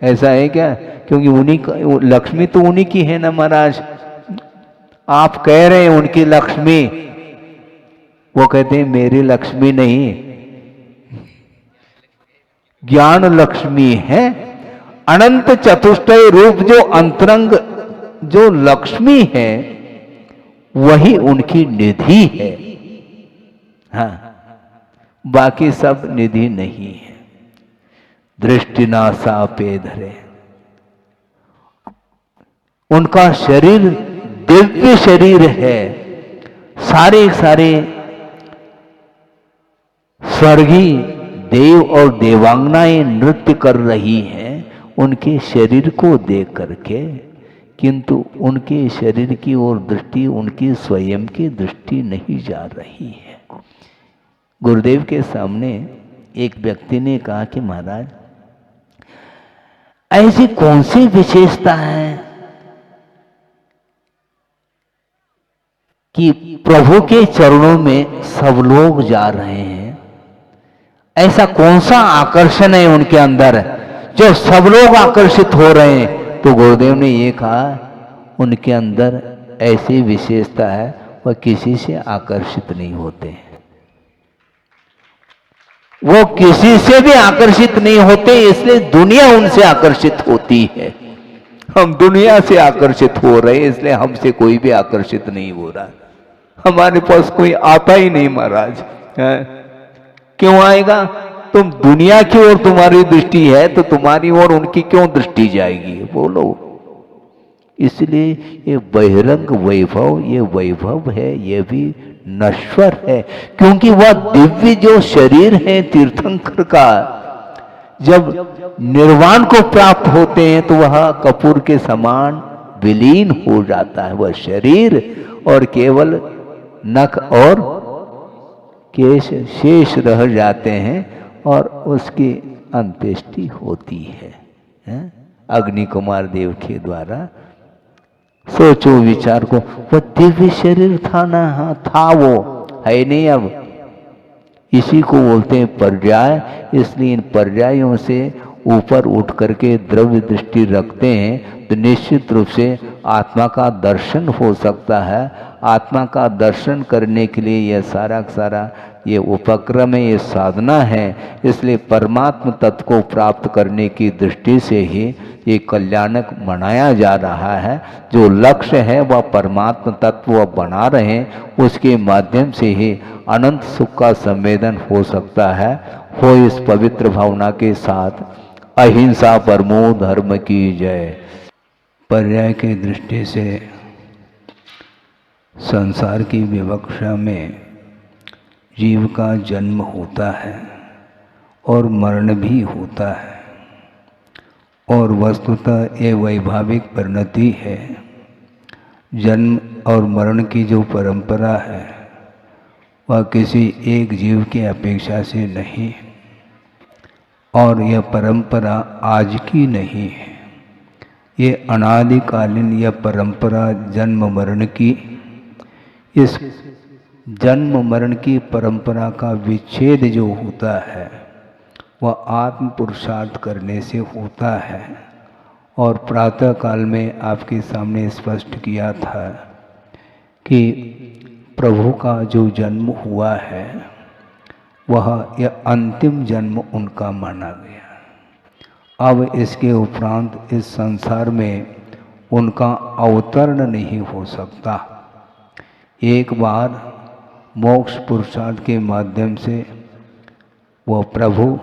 ऐसा है क्या? क्योंकि उन्हीं का लक्ष्मी तो उन्हीं की है ना महाराज। आप कह रहे हैं उनकी लक्ष्मी, वो कहते हैं मेरी लक्ष्मी नहीं, ज्ञान लक्ष्मी है। अनंत चतुष्टय रूप जो अंतरंग जो लक्ष्मी है वही उनकी निधि है। हाँ, बाकी सब निधि नहीं है। दृष्टि नासा पे धरे, उनका शरीर दिव्य शरीर है। सारे स्वर्गीय देव और देवांगनाएं नृत्य कर रही हैं उनके शरीर को देख करके, किंतु उनके शरीर की ओर दृष्टि, उनकी स्वयं की दृष्टि नहीं जा रही है। गुरुदेव के सामने एक व्यक्ति ने कहा कि महाराज ऐसी कौन सी विशेषता है कि प्रभु के चरणों में सब लोग जा रहे हैं, ऐसा कौन सा आकर्षण है उनके अंदर जो सब लोग आकर्षित हो रहे हैं? तो गुरुदेव ने ये कहा उनके अंदर ऐसी विशेषता है वह किसी से आकर्षित नहीं होते, वो किसी से भी आकर्षित नहीं होते, इसलिए दुनिया उनसे आकर्षित होती है। हम दुनिया से आकर्षित हो रहे हैं, इसलिए हमसे कोई भी आकर्षित नहीं हो रहा। हमारे पास कोई आता ही नहीं महाराज। क्यों आएगा? तुम दुनिया की ओर तुम्हारी दृष्टि है तो तुम्हारी ओर उनकी क्यों दृष्टि जाएगी? बोलो। इसलिए ये बहिरंग वैभव, ये वैभव है, ये भी नश्वर है, क्योंकि वह दिव्य जो शरीर है तीर्थंकर का, जब निर्वाण को प्राप्त होते हैं तो वह कपूर के समान विलीन हो जाता है वह शरीर, और केवल नख और केश शेष रह जाते हैं और उसकी अंत्येष्टि होती है अग्नि कुमार देव के द्वारा। सोचो विचार को, वो दिव्य शरीर था ना, हाँ था, वो है नहीं अब। इसी को बोलते हैं पर्याय। इसलिए इन पर्यायों से ऊपर उठ करके द्रव्य दृष्टि रखते हैं तो निश्चित रूप से आत्मा का दर्शन हो सकता है। आत्मा का दर्शन करने के लिए यह सारा सारा ये उपक्रम है, ये साधना है। इसलिए परमात्म तत्व को प्राप्त करने की दृष्टि से ही ये कल्याणक मनाया जा रहा है। जो लक्ष्य है वह परमात्म तत्व वह बना रहे हैं, उसके माध्यम से ही अनंत सुख का संवेदन हो सकता है। हो इस पवित्र भावना के साथ अहिंसा परमो धर्म की जय। पर्याय की दृष्टि से संसार की विवक्षा में जीव का जन्म होता है और मरण भी होता है, और वस्तुतः ये वैभाविक परिणति है। जन्म और मरण की जो परंपरा है वह किसी एक जीव की अपेक्षा से नहीं, और यह परंपरा आज की नहीं है। ये अनादिकालीन यह परंपरा जन्म मरण की, इस जन्म मरण की परंपरा का विच्छेद जो होता है वह आत्म पुरुषार्थ करने से होता है। और प्रातः काल में आपके सामने स्पष्ट किया था कि प्रभु का जो जन्म हुआ है वह यह अंतिम जन्म उनका माना गया। अब इसके उपरांत इस संसार में उनका अवतरण नहीं हो सकता। एक बार मोक्ष पुरुषार्थ के माध्यम से वह प्रभु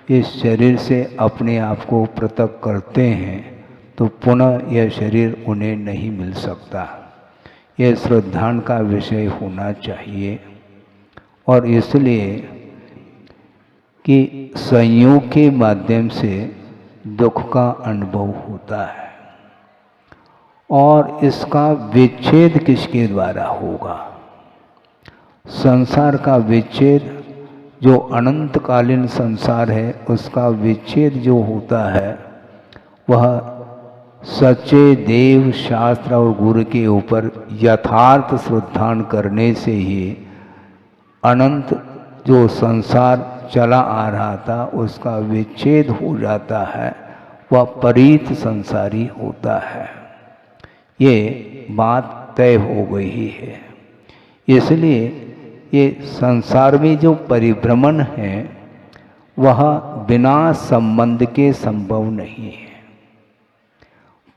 इस शरीर से अपने आप को पृथक करते हैं तो पुनः यह शरीर उन्हें नहीं मिल सकता। यह श्रद्धान का विषय होना चाहिए। और इसलिए कि संयोग के माध्यम से दुख का अनुभव होता है, और इसका विच्छेद किसके द्वारा होगा? संसार का विच्छेद, जो अनंतकालीन संसार है उसका विच्छेद जो होता है वह सच्चे देव शास्त्र और गुरु के ऊपर यथार्थ श्रद्धान करने से ही अनंत जो संसार चला आ रहा था उसका विच्छेद हो जाता है, वह परीत संसारी होता है। ये बात तय हो गई है। इसलिए ये संसार में जो परिभ्रमण है वह बिना संबंध के संभव नहीं है।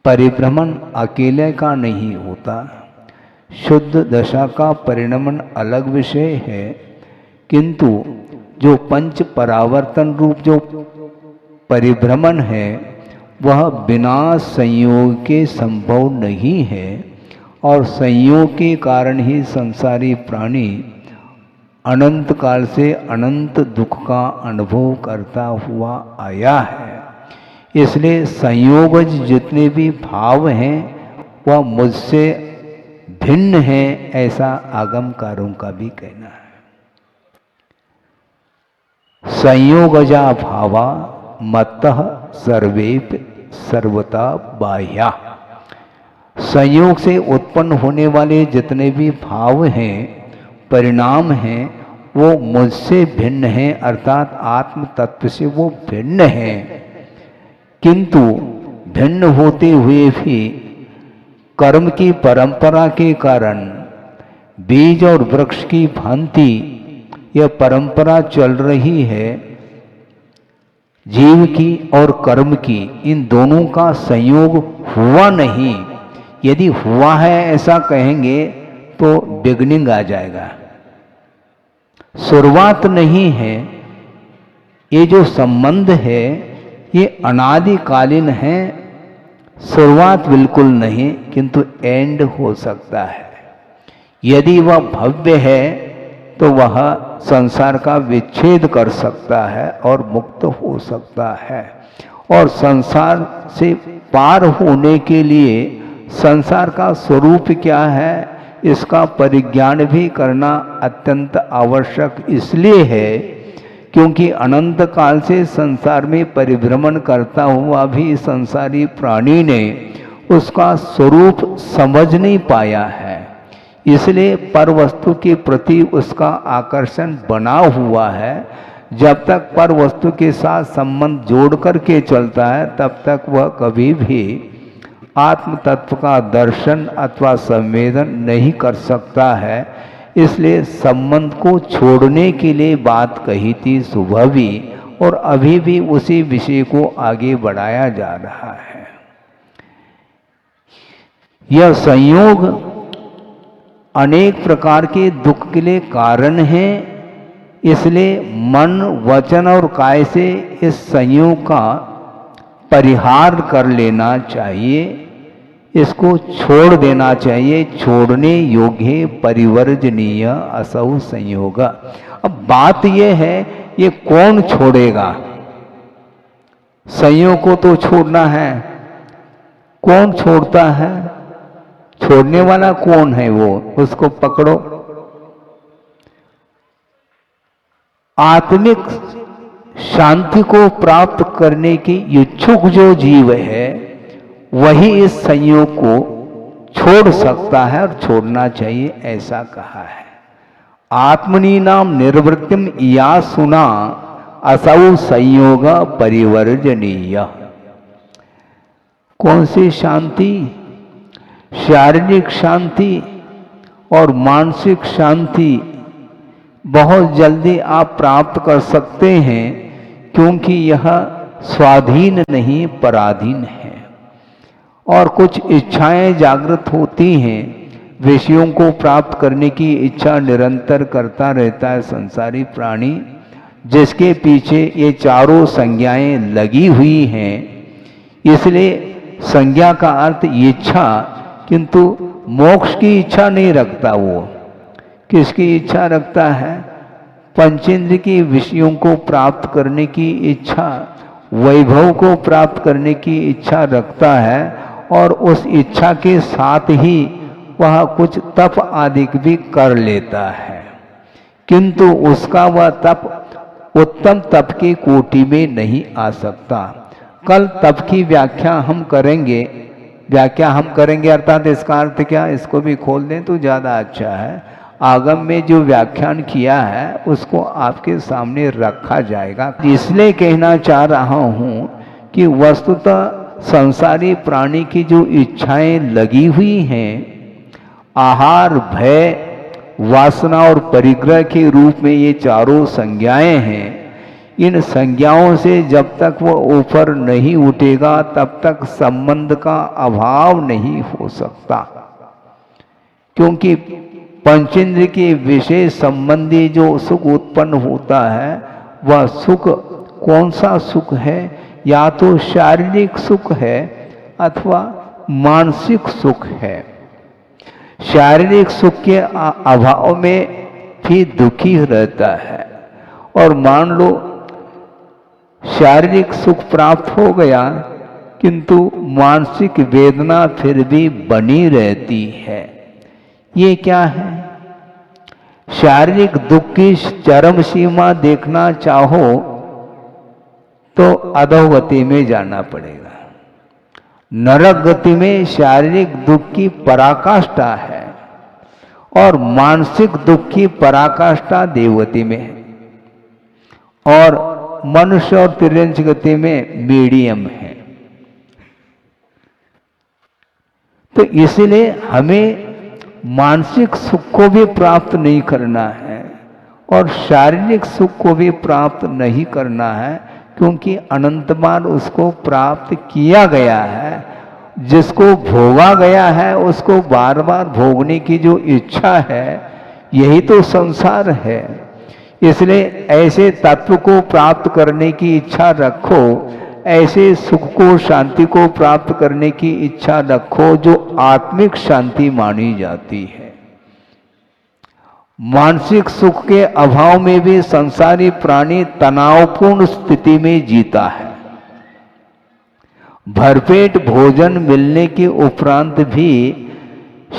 परिभ्रमण अकेले का नहीं होता। शुद्ध दशा का परिणमन अलग विषय है, किंतु जो पंच परावर्तन रूप जो परिभ्रमण है वह बिना संयोग के संभव नहीं है। और संयोग के कारण ही संसारी प्राणी अनंत काल से अनंत दुख का अनुभव करता हुआ आया है। इसलिए संयोगज जितने भी भाव हैं वह मुझसे भिन्न हैं, ऐसा आगमकारों का भी कहना है। संयोगजा भावा मत्तः सर्वेप सर्वता बाह्या। संयोग से उत्पन्न होने वाले जितने भी भाव हैं, परिणाम हैं, वो मुझसे भिन्न हैं, अर्थात आत्म तत्व से वो भिन्न हैं। किंतु भिन्न होते हुए भी कर्म की परंपरा के कारण बीज और वृक्ष की भांति यह परंपरा चल रही है। जीव की और कर्म की, इन दोनों का संयोग हुआ नहीं। यदि हुआ है ऐसा कहेंगे तो बिगनिंग आ जाएगा। शुरुआत नहीं है। ये जो संबंध है ये अनादिकालीन है। शुरुआत बिल्कुल नहीं, किंतु एंड हो सकता है। यदि वह भव्य है तो वह संसार का विच्छेद कर सकता है और मुक्त हो सकता है। और संसार से पार होने के लिए संसार का स्वरूप क्या है इसका परिज्ञान भी करना अत्यंत आवश्यक इसलिए है क्योंकि अनंत काल से संसार में परिभ्रमण करता हुआ भी संसारी प्राणी ने उसका स्वरूप समझ नहीं पाया है। इसलिए पर वस्तु के प्रति उसका आकर्षण बना हुआ है। जब तक पर वस्तु के साथ संबंध जोड़ करके चलता है तब तक वह कभी भी आत्म तत्व का दर्शन अथवा संवेदन नहीं कर सकता है। इसलिए संबंध को छोड़ने के लिए बात कही थी सुबह भी, और अभी भी उसी विषय को आगे बढ़ाया जा रहा है। यह संयोग अनेक प्रकार के दुख के लिए कारण है, इसलिए मन, वचन और काय से इस संयोग का परिहार कर लेना चाहिए, इसको छोड़ देना चाहिए। छोड़ने योग्य परिवर्जनीय असौ संयोग। अब बात यह है, ये कौन छोड़ेगा? संयोग को तो छोड़ना है, कौन छोड़ता है? छोड़ने वाला कौन है? वो उसको पकड़ो। आत्मिक शांति को प्राप्त करने की इच्छुक जो जीव है वही इस संयोग को छोड़ सकता है और छोड़ना चाहिए, ऐसा कहा है। आत्मनि नाम निर्वृत्तिम या सुना असौ संयोग परिवर्जनीय। कौन सी शांति? शारीरिक शांति और मानसिक शांति बहुत जल्दी आप प्राप्त कर सकते हैं, क्योंकि यह स्वाधीन नहीं पराधीन है। और कुछ इच्छाएं जागृत होती हैं, विषयों को प्राप्त करने की इच्छा निरंतर करता रहता है संसारी प्राणी, जिसके पीछे ये चारों संज्ञाएं लगी हुई हैं। इसलिए संज्ञा का अर्थ इच्छा, किंतु मोक्ष की इच्छा नहीं रखता। वो किसकी इच्छा रखता है? पंचेंद्र की विषयों को प्राप्त करने की इच्छा, वैभव को प्राप्त करने की इच्छा रखता है, और उस इच्छा के साथ ही वह कुछ तप आदि भी कर लेता है, किंतु उसका वह तप उत्तम तप की कोटि में नहीं आ सकता। कल तप की व्याख्या हम करेंगे, अर्थात इसका अर्थ क्या, इसको भी खोल दें तो ज़्यादा अच्छा है। आगम में जो व्याख्यान किया है उसको आपके सामने रखा जाएगा। इसलिए कहना चाह रहा हूँ कि वस्तुतः संसारी प्राणी की जो इच्छाएं लगी हुई हैं, आहार, भय, वासना और परिग्रह के रूप में ये चारों संज्ञाएं हैं, इन संज्ञाओं से जब तक वो ऊपर नहीं उठेगा तब तक संबंध का अभाव नहीं हो सकता। क्योंकि पंचेंद्र के विषय संबंधी जो सुख उत्पन्न होता है, वह सुख कौन सा सुख है? या तो शारीरिक सुख है अथवा मानसिक सुख है। शारीरिक सुख के अभाव में भी दुखी रहता है, और मान लो शारीरिक सुख प्राप्त हो गया, किंतु मानसिक वेदना फिर भी बनी रहती है। ये क्या है? शारीरिक दुख की चरम सीमा देखना चाहो तो अधोगति में जाना पड़ेगा। नरक गति में शारीरिक दुख की पराकाष्ठा है, और मानसिक दुख की पराकाष्ठा देवगति में है, और मनुष्य और तिर्यंच गति में मीडियम है। तो इसलिए हमें मानसिक सुख को भी प्राप्त नहीं करना है और शारीरिक सुख को भी प्राप्त नहीं करना है, क्योंकि अनंत बार उसको प्राप्त किया गया है। जिसको भोगा गया है उसको बार बार भोगने की जो इच्छा है, यही तो संसार है। इसलिए ऐसे तत्व को प्राप्त करने की इच्छा रखो, ऐसे सुख को, शांति को प्राप्त करने की इच्छा रखो जो आत्मिक शांति मानी जाती है। मानसिक सुख के अभाव में भी संसारी प्राणी तनावपूर्ण स्थिति में जीता है। भरपेट भोजन मिलने के उपरांत भी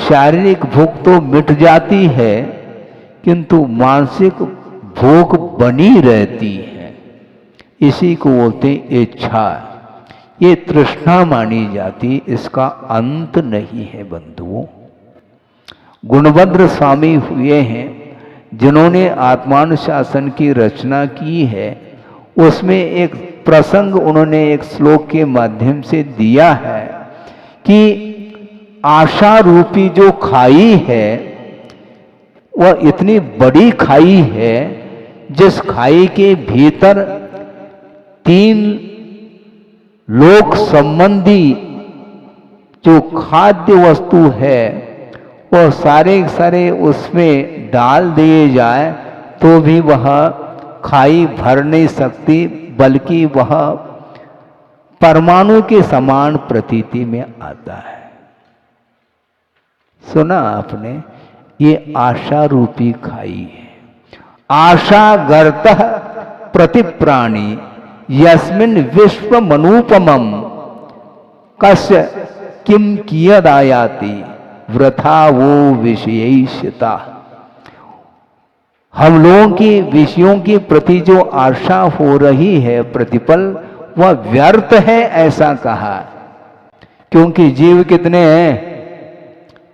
शारीरिक भूख तो मिट जाती है, किंतु मानसिक भूख बनी रहती है। इसी को बोलते इच्छा। ये तृष्णा मानी जाती, इसका अंत नहीं है बंधुओं। गुणभद्र स्वामी हुए हैं जिन्होंने आत्मानुशासन की रचना की है। उसमें एक प्रसंग उन्होंने एक श्लोक के माध्यम से दिया है कि आशा रूपी जो खाई है वह इतनी बड़ी खाई है, जिस खाई के भीतर 3 लोक संबंधी जो खाद्य वस्तु है वह सारे सारे उसमें डाल दिए जाए तो भी वह खाई भर नहीं सकती, बल्कि वह परमाणु के समान प्रतीति में आता है। सुना आपने? ये आशा रूपी खाई है। आशा गर्तः प्रतिप्राणी यस्मिन् विश्वमनूपमं कस्य किम कियदायाति वृथा वो विषयिष्यता। हम लोगों की विषयों के प्रति जो आशा हो रही है प्रतिपल, वह व्यर्थ है ऐसा कहा। क्योंकि जीव कितने हैं?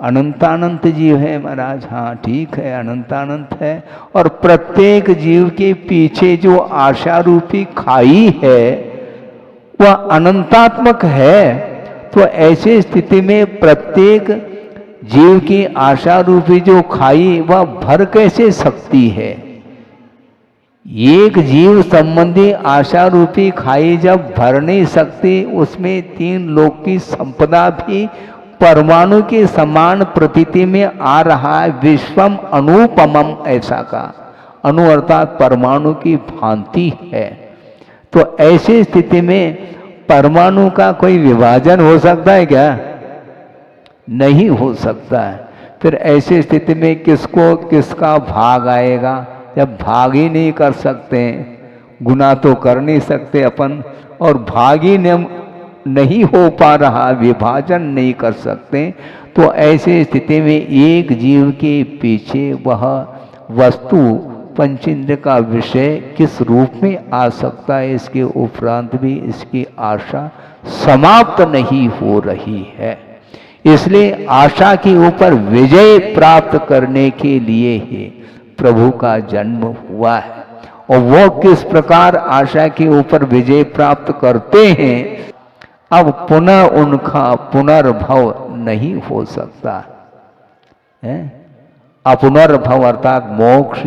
अनंतानंत जीव है महाराज। हाँ ठीक है, अनंतानंत है। और प्रत्येक जीव के पीछे जो आशा रूपी खाई है वह अनंतात्मक है। तो ऐसी स्थिति में प्रत्येक जीव की आशा रूपी जो खाई वह भर कैसे सकती है? एक जीव संबंधी आशा रूपी खाई जब भर नहीं सकती, उसमें 3 लोक की संपदा भी परमाणु के समान प्रतीति में आ रहा है। विश्वम अनुपमम ऐसा का, अणु अर्थात परमाणु की भांति है। तो ऐसी स्थिति में परमाणु का कोई विभाजन हो सकता है क्या? नहीं हो सकता है। फिर ऐसी स्थिति में किसको किसका भाग आएगा? जब भाग ही नहीं कर सकते, गुना तो कर नहीं सकते अपन, और भाग ही नहीं हो पा रहा, विभाजन नहीं कर सकते, तो ऐसी स्थिति में एक जीव के पीछे वह वस्तु पंचेंद्र का विषय किस रूप में आ सकता है? इसके उपरांत भी इसकी आशा समाप्त नहीं हो रही है। इसलिए आशा के ऊपर विजय प्राप्त करने के लिए ही प्रभु का जन्म हुआ है। और वो किस प्रकार आशा के ऊपर विजय प्राप्त करते हैं, अब पुनः उनका पुनर्भव नहीं हो सकता है। अपुनर्भव अर्थात मोक्ष,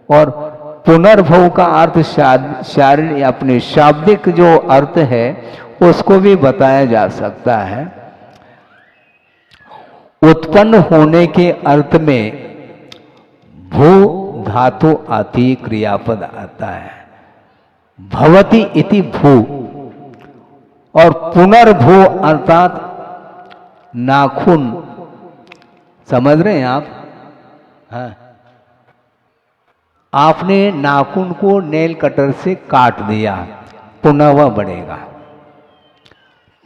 और पुनर्भव का अर्थ शारीरिक अपने शाब्दिक जो अर्थ है उसको भी बताया जा सकता है। उत्पन्न होने के अर्थ में भू धातु आती, क्रियापद आता है। भवति इति भू, और पुनर्भू अर्थात नाखून। समझ रहे हैं आप? हाँ, आपने नाखून को नेल कटर से काट दिया, पुनः वह बढ़ेगा।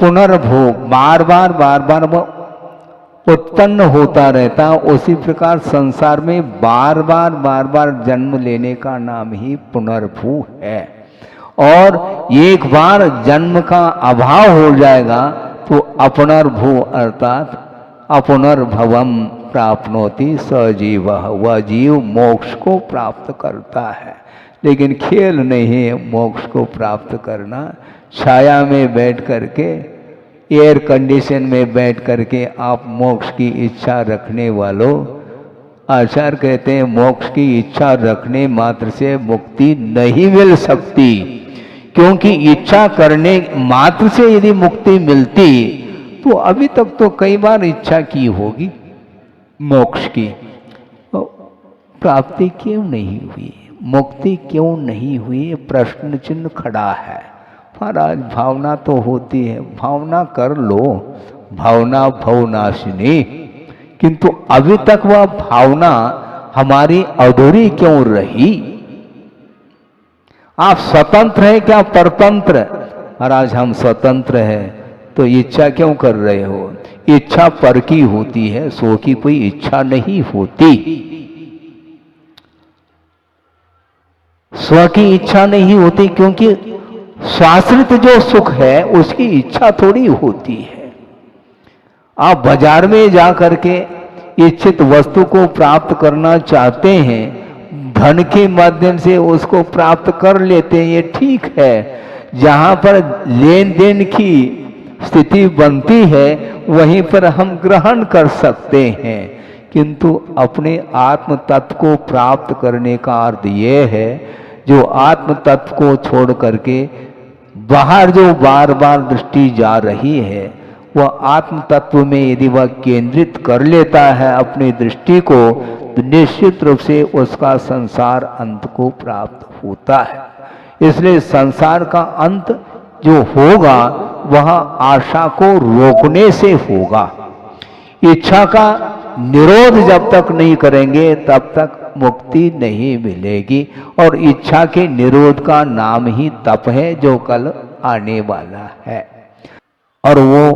पुनर्भू बार बार वह उत्पन्न होता रहता। उसी प्रकार संसार में बार बार जन्म लेने का नाम ही पुनर्भू है। और एक बार जन्म का अभाव हो जाएगा तो अपुनर्भू अर्थात अपुनर्भवम प्राप्नोति सजीव, वह जीव मोक्ष को प्राप्त करता है। लेकिन खेल नहीं है मोक्ष को प्राप्त करना। छाया में बैठ करके, एयर कंडीशन में बैठ करके आप मोक्ष की इच्छा रखने वालों, आचार्य कहते हैं मोक्ष की इच्छा रखने मात्र से मुक्ति नहीं मिल सकती। क्योंकि इच्छा करने मात्र से यदि मुक्ति मिलती तो अभी तक तो कई बार इच्छा की होगी मोक्ष की, तो प्राप्ति क्यों नहीं हुई, मुक्ति क्यों नहीं हुई, प्रश्न चिन्ह खड़ा है। महाराज भावना तो होती है, भावना कर लो, भावना भवनाशिनी, किंतु अभी तक वह भावना हमारी अधूरी क्यों रही? आप स्वतंत्र हैं क्या परतंत्र? महाराज हम स्वतंत्र हैं, तो इच्छा क्यों कर रहे हो? इच्छा पर की होती है, सो की कोई इच्छा नहीं होती। स्व की इच्छा नहीं होती, क्योंकि शाश्वत जो सुख है उसकी इच्छा थोड़ी होती है। आप बाजार में जा करके इच्छित वस्तु को प्राप्त करना चाहते हैं, धन के माध्यम से उसको प्राप्त कर लेते हैं, ये ठीक है। जहां पर लेन देन की स्थिति बनती है वहीं पर हम ग्रहण कर सकते हैं, किंतु अपने आत्म तत्व को प्राप्त करने का अर्थ ये है, जो आत्म तत्व को छोड़ करके बाहर जो बार बार दृष्टि जा रही है, वह आत्म तत्व में यदि वह केंद्रित कर लेता है अपनी दृष्टि को, तो निश्चित रूप से उसका संसार अंत को प्राप्त होता है। इसलिए संसार का अंत जो होगा वह आशा को रोकने से होगा। इच्छा का निरोध जब तक नहीं करेंगे तब तक मुक्ति नहीं मिलेगी, और इच्छा के निरोध का नाम ही तप है जो कल आने वाला है। और वो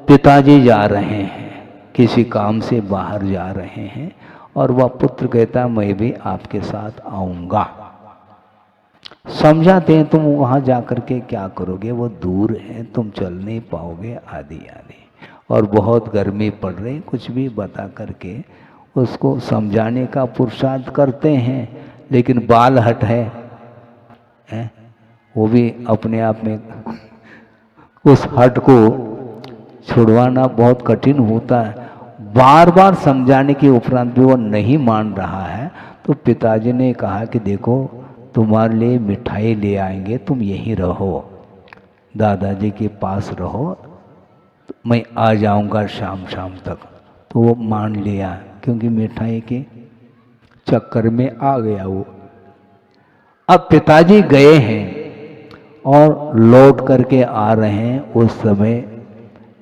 पिताजी जा रहे हैं, किसी काम से बाहर जा रहे हैं, और वह पुत्र कहता मैं भी आपके साथ आऊंगा। समझाते हैं तुम वहां जाकर के क्या करोगे, वो दूर है, तुम चल नहीं पाओगे, आदि आदि, और बहुत गर्मी पड़ रही, कुछ भी बता करके उसको समझाने का पुरुषार्थ करते हैं। लेकिन बाल हट है वो भी अपने आप में उस हट को छुड़वाना बहुत कठिन होता है। बार बार समझाने के उपरांत भी वो नहीं मान रहा है, तो पिताजी ने कहा कि देखो तुम्हारे लिए मिठाई ले आएंगे, तुम यहीं रहो, दादाजी के पास रहो, मैं आ जाऊंगा शाम शाम तक। तो वो मान लिया, क्योंकि मिठाई के चक्कर में आ गया वो। अब पिताजी गए हैं और लौट करके आ रहे हैं, उस समय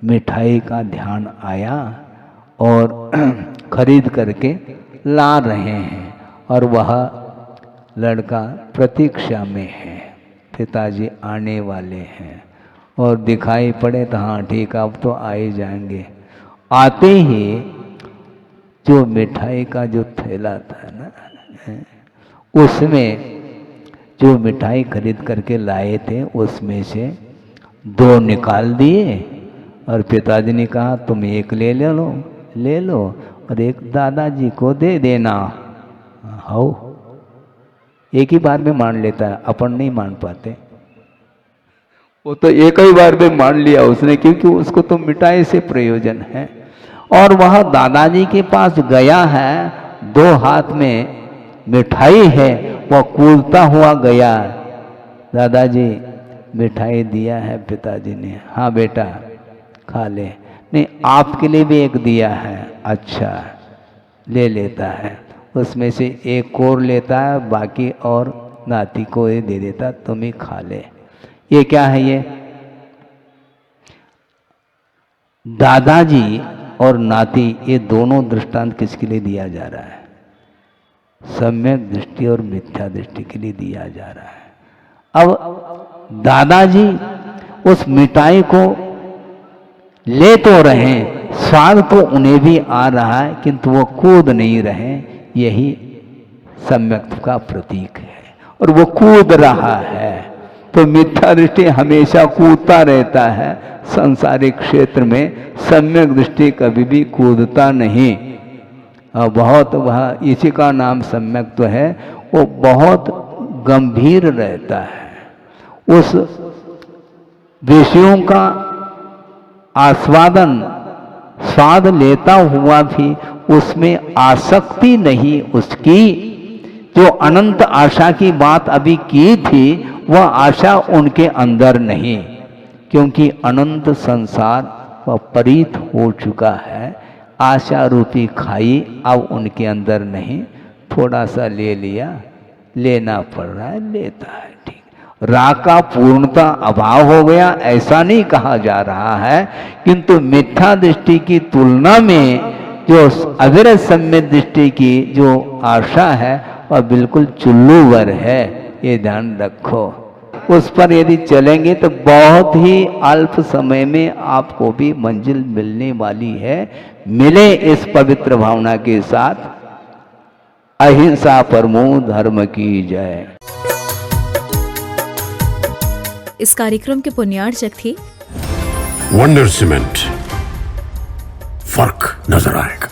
मिठाई का ध्यान आया और खरीद करके ला रहे हैं, और वह लड़का प्रतीक्षा में है, पिताजी आने वाले हैं, और दिखाई पड़े तो हाँ ठीक अब तो आ ही जाएंगे। आते ही जो मिठाई का जो थैला था ना, उसमें जो मिठाई खरीद करके लाए थे उसमें से 2 निकाल दिए, और पिताजी ने कहा तुम एक ले लो और एक दादाजी को दे देना। हाउ एक ही बार में मान लेता है, अपन नहीं मान पाते। वो तो एक ही बार में मान लिया उसने, क्योंकि उसको तो मिठाई से प्रयोजन है। और वह दादाजी के पास गया है, 2 हाथ में मिठाई है, वह कूदता हुआ गया। दादाजी मिठाई दिया है पिताजी ने, हाँ बेटा खा ले। नहीं आपके लिए भी एक दिया है, अच्छा ले लेता है, उसमें से एक और लेता है, बाकी और नाती को ये दे देता, तुम ही खा ले। ये क्या है, ये दादाजी और नाती, ये दोनों दृष्टांत किसके लिए दिया जा रहा है? सम्यक दृष्टि और मिथ्या दृष्टि के लिए दिया जा रहा है। अब दादाजी उस मिठाई को ले तो रहे, स्वाद तो उन्हें भी आ रहा है, किंतु वो कूद नहीं रहे, यही सम्यक का प्रतीक है, और वो कूद रहा है। तो मिथ्या दृष्टि हमेशा कूदता रहता है, सांसारिक क्षेत्र में सम्यक दृष्टि कभी भी कूदता नहीं। बहुत वह इसी का नाम सम्यक तो है, वो बहुत गंभीर रहता है। उस विषयों का आस्वादन स्वाद लेता हुआ भी उसमें आसक्ति नहीं उसकी। जो अनंत आशा की बात अभी की थी, वह आशा उनके अंदर नहीं, क्योंकि अनंत संसार वह परीत हो चुका है। आशा रूपी खाई अब उनके अंदर नहीं, थोड़ा सा ले लिया, लेना पड़ रहा है, लेता है, ठीक। राग का पूर्णता अभाव हो गया ऐसा नहीं कहा जा रहा है, किंतु मिथ्या दृष्टि की तुलना में जो अविरत सम्यक दृष्टि की जो आशा है वह बिल्कुल चुल्लूवर है, ये ध्यान रखो। उस पर यदि चलेंगे तो बहुत ही अल्प समय में आपको भी मंजिल मिलने वाली है। मिले इस पवित्र भावना के साथ। अहिंसा परमो धर्म की जय। इस कार्यक्रम के पुण्यार्चक थे वंडर सीमेंट, फर्क नजर आएगा।